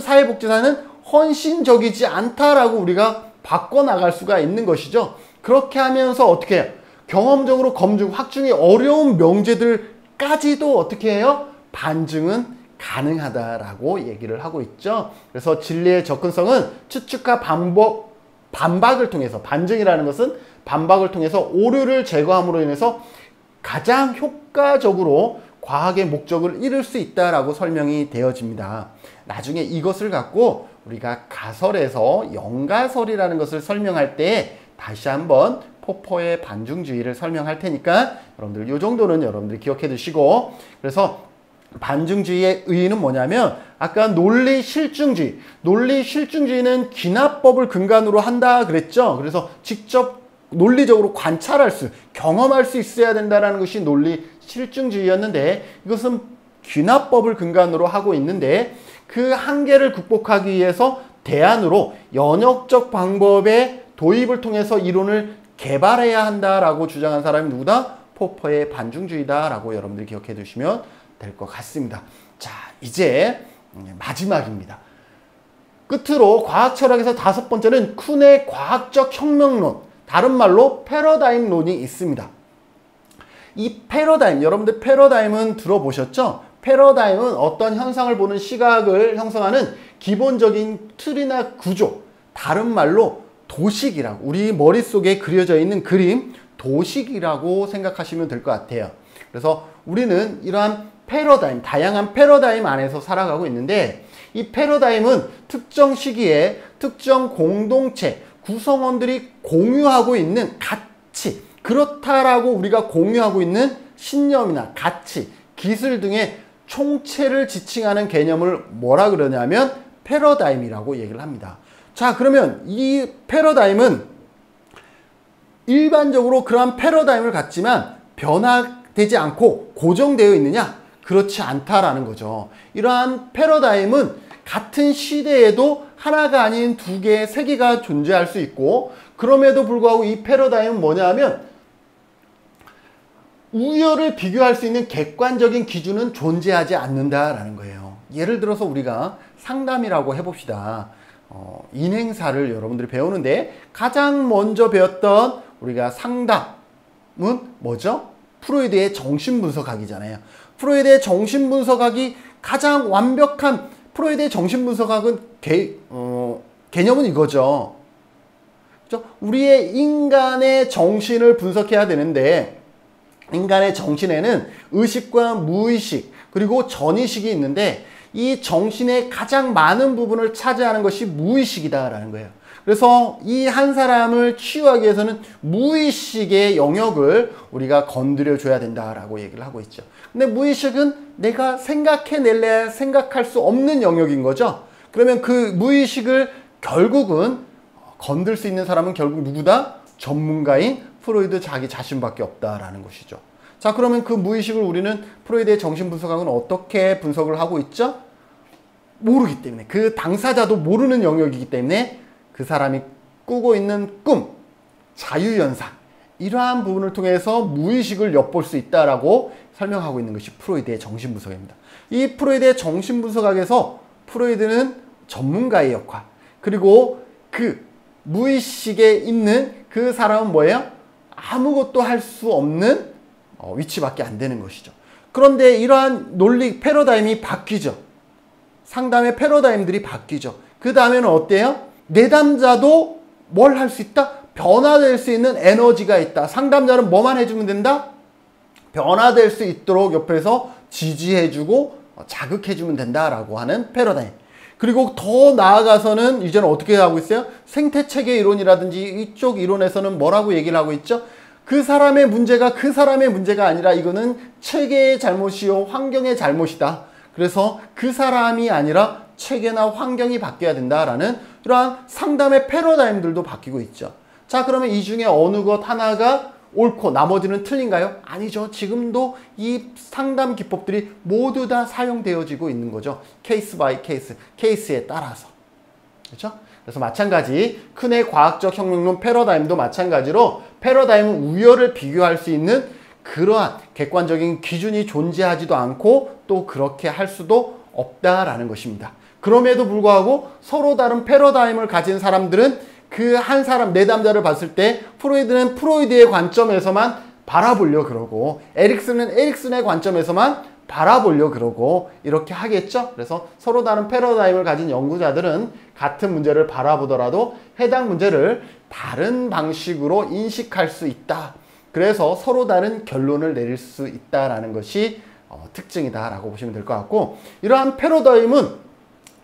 사회복지사는 헌신적이지 않다라고 우리가 바꿔나갈 수가 있는 것이죠. 그렇게 하면서 어떻게 해요? 경험적으로 검증, 확증이 어려운 명제들까지도 어떻게 해요? 반증은 가능하다라고 얘기를 하고 있죠. 그래서 진리의 접근성은 추측과 반박을 통해서, 반증이라는 것은 반박을 통해서 오류를 제거함으로 인해서 가장 효과적으로 과학의 목적을 이룰 수 있다라고 설명이 되어집니다. 나중에 이것을 갖고 우리가 가설에서 영가설이라는 것을 설명할 때 다시 한번 포퍼의 반증주의를 설명할 테니까 여러분들 이 정도는 여러분들이 기억해 두시고, 그래서 반증주의의 의의는 뭐냐면 아까 논리 실증주의는 기납법을 근간으로 한다 그랬죠. 그래서 직접 논리적으로 경험할 수 있어야 된다는 것이 논리 실증주의였는데, 이것은 기납법을 근간으로 하고 있는데 그 한계를 극복하기 위해서 대안으로 연역적 방법의 도입을 통해서 이론을 개발해야 한다라고 주장한 사람이 누구다? 포퍼의 반증주의다라고 여러분들이 기억해 두시면 될 것 같습니다. 자, 이제 마지막입니다. 끝으로 과학 철학에서 5번째는 쿤의 과학적 혁명론, 다른 말로 패러다임론이 있습니다. 이 패러다임, 여러분들 패러다임은 들어보셨죠? 패러다임은 어떤 현상을 보는 시각을 형성하는 기본적인 틀이나 구조, 다른 말로 도식이라고, 우리 머릿속에 그려져 있는 그림, 도식이라고 생각하시면 될 것 같아요. 그래서 우리는 이러한 패러다임, 다양한 패러다임 안에서 살아가고 있는데 이 패러다임은 특정 시기에 특정 공동체, 구성원들이 공유하고 있는 가치, 그렇다라고 우리가 공유하고 있는 신념이나 가치, 기술 등의 총체를 지칭하는 개념을 뭐라 그러냐면 패러다임이라고 얘기를 합니다. 자, 그러면 이 패러다임은 일반적으로 그러한 패러다임을 갖지만 변화되지 않고 고정되어 있느냐? 그렇지 않다라는 거죠. 이러한 패러다임은 같은 시대에도 하나가 아닌 두 개, 세 개가 존재할 수 있고, 그럼에도 불구하고 이 패러다임은 뭐냐 하면 우열을 비교할 수 있는 객관적인 기준은 존재하지 않는다라는 거예요. 예를 들어서 우리가 상담이라고 해봅시다. 인행사를 여러분들이 배우는데 가장 먼저 배웠던 우리가 상담은 뭐죠? 프로이드의 정신분석학이잖아요. 프로이드의 정신분석학이 가장 완벽한 프로이드의 정신분석학은 개념은 이거죠. 그렇죠? 우리의 인간의 정신을 분석해야 되는데 인간의 정신에는 의식과 무의식 그리고 전의식이 있는데 이 정신의 가장 많은 부분을 차지하는 것이 무의식이다라는 거예요. 그래서 이 한 사람을 치유하기 위해서는 무의식의 영역을 우리가 건드려 줘야 된다라고 얘기를 하고 있죠. 근데 무의식은 내가 생각해낼래야 생각할 수 없는 영역인 거죠. 그러면 그 무의식을 결국은 건들 수 있는 사람은 결국 누구다? 전문가인 프로이드 자기 자신밖에 없다라는 것이죠. 자, 그러면 그 무의식을 우리는 프로이드의 정신분석학은 어떻게 분석을 하고 있죠? 모르기 때문에, 그 당사자도 모르는 영역이기 때문에 그 사람이 꾸고 있는 꿈, 자유현상, 이러한 부분을 통해서 무의식을 엿볼 수 있다라고 설명하고 있는 것이 프로이드의 정신분석입니다. 이 프로이드의 정신분석학에서 프로이드는 전문가의 역할, 그리고 그 무의식에 있는 그 사람은 뭐예요? 아무것도 할 수 없는 위치밖에 안 되는 것이죠. 그런데 이러한 논리 패러다임이 바뀌죠. 상담의 패러다임들이 바뀌죠. 그 다음에는 어때요? 내담자도 뭘 할 수 있다? 변화될 수 있는 에너지가 있다. 상담자는 뭐만 해주면 된다? 변화될 수 있도록 옆에서 지지해주고 자극해주면 된다라고 하는 패러다임. 그리고 더 나아가서는 이제는 어떻게 하고 있어요? 생태체계 이론이라든지 이쪽 이론에서는 뭐라고 얘기를 하고 있죠? 그 사람의 문제가 그 사람의 문제가 아니라 이거는 체계의 잘못이요 환경의 잘못이다. 그래서 그 사람이 아니라 체계나 환경이 바뀌어야 된다라는 이러한 상담의 패러다임들도 바뀌고 있죠. 자, 그러면 이 중에 어느 것 하나가 옳고 나머지는 틀린가요? 아니죠. 지금도 이 상담 기법들이 모두 다 사용되어지고 있는 거죠. 케이스 바이 케이스, 케이스에 따라서. 그렇죠? 그래서 마찬가지 큰의 과학적 혁명론 패러다임도 마찬가지로 패러다임은 우열을 비교할 수 있는 그러한 객관적인 기준이 존재하지도 않고 또 그렇게 할 수도 없다라는 것입니다. 그럼에도 불구하고 서로 다른 패러다임을 가진 사람들은 그 한 사람 내담자를 봤을 때 프로이드는 프로이드의 관점에서만 바라보려 그러고 에릭슨은 에릭슨의 관점에서만 바라보려 그러고 이렇게 하겠죠. 그래서 서로 다른 패러다임을 가진 연구자들은 같은 문제를 바라보더라도 해당 문제를 다른 방식으로 인식할 수 있다. 그래서 서로 다른 결론을 내릴 수 있다라는 것이 특징이다라고 보시면 될 것 같고, 이러한 패러다임은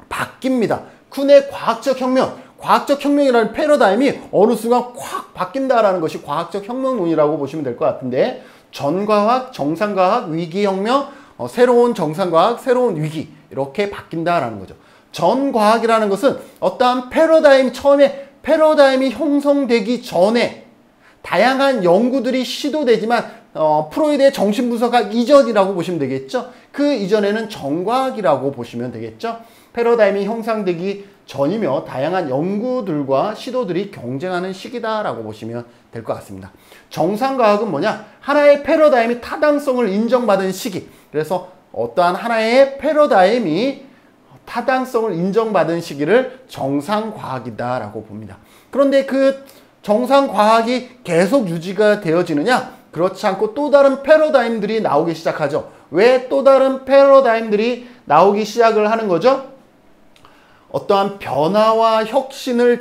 바뀝니다. 쿤의 과학적 혁명, 과학적 혁명이라는 패러다임이 어느 순간 확 바뀐다라는 것이 과학적 혁명론이라고 보시면 될 것 같은데, 전과학, 정상과학, 위기혁명, 새로운 정상과학, 새로운 위기, 이렇게 바뀐다라는 거죠. 전과학이라는 것은 어떠한 패러다임, 처음에 패러다임이 형성되기 전에 다양한 연구들이 시도되지만 프로이드의 정신분석학 이전이라고 보시면 되겠죠. 그 이전에는 정과학이라고 보시면 되겠죠. 패러다임이 형성되기 전이며 다양한 연구들과 시도들이 경쟁하는 시기다라고 보시면 될 것 같습니다. 정상과학은 뭐냐? 하나의 패러다임이 타당성을 인정받은 시기. 그래서 어떠한 하나의 패러다임이 타당성을 인정받은 시기를 정상과학이다라고 봅니다. 그런데 그 정상과학이 계속 유지가 되어지느냐? 그렇지 않고 또 다른 패러다임들이 나오기 시작하죠. 왜 또 다른 패러다임들이 나오기 시작을 하는 거죠? 어떠한 변화와 혁신을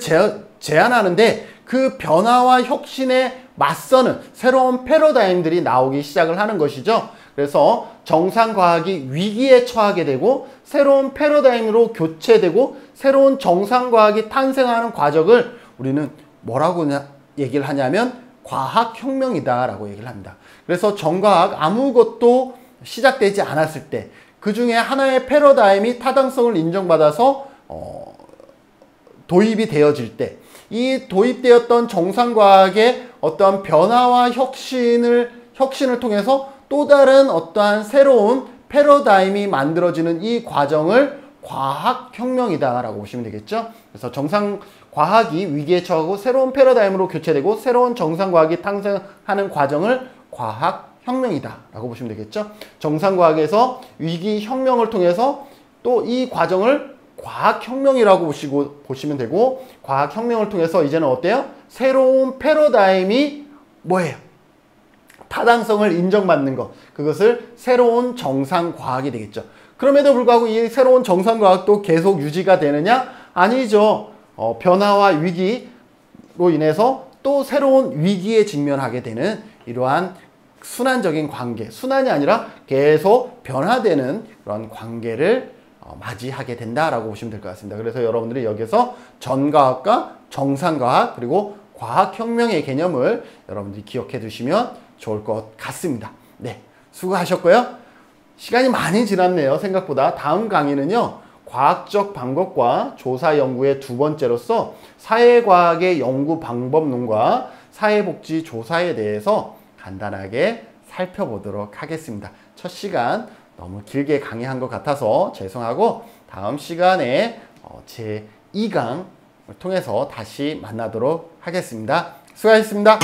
제안하는데 그 변화와 혁신의 맞서는 새로운 패러다임들이 나오기 시작을 하는 것이죠. 그래서 정상과학이 위기에 처하게 되고 새로운 패러다임으로 교체되고 새로운 정상과학이 탄생하는 과정을 우리는 뭐라고 얘기를 하냐면 과학혁명이다 라고 얘기를 합니다. 그래서 정과학 아무것도 시작되지 않았을 때 그 중에 하나의 패러다임이 타당성을 인정받아서 도입이 되어질 때 이 도입되었던 정상과학의 어떠한 변화와 혁신을 통해서 또 다른 어떠한 새로운 패러다임이 만들어지는 이 과정을 과학혁명이다 라고 보시면 되겠죠. 그래서 정상과학이 위기에 처하고 새로운 패러다임으로 교체되고 새로운 정상과학이 탄생하는 과정을 과학혁명이다 라고 보시면 되겠죠. 정상과학에서 위기혁명을 통해서 또 이 과정을 과학혁명이라고 보시면 되고 과학혁명을 통해서 이제는 어때요? 새로운 패러다임이 뭐예요? 타당성을 인정받는 것. 그것을 새로운 정상과학이 되겠죠. 그럼에도 불구하고 이 새로운 정상과학도 계속 유지가 되느냐? 아니죠. 변화와 위기로 인해서 또 새로운 위기에 직면하게 되는 이러한 순환적인 관계, 순환이 아니라 계속 변화되는 그런 관계를 맞이하게 된다라고 보시면 될 것 같습니다. 그래서 여러분들이 여기서 전과학과 정상과학 그리고 과학혁명의 개념을 여러분들이 기억해 두시면 좋을 것 같습니다. 네, 수고하셨고요. 시간이 많이 지났네요. 생각보다. 다음 강의는요. 과학적 방법과 조사 연구의 두 번째로서 사회과학의 연구 방법론과 사회복지 조사에 대해서 간단하게 살펴보도록 하겠습니다. 첫 시간 너무 길게 강의한 것 같아서 죄송하고 다음 시간에 제 2강을 통해서 다시 만나도록 하겠습니다. 수고하셨습니다.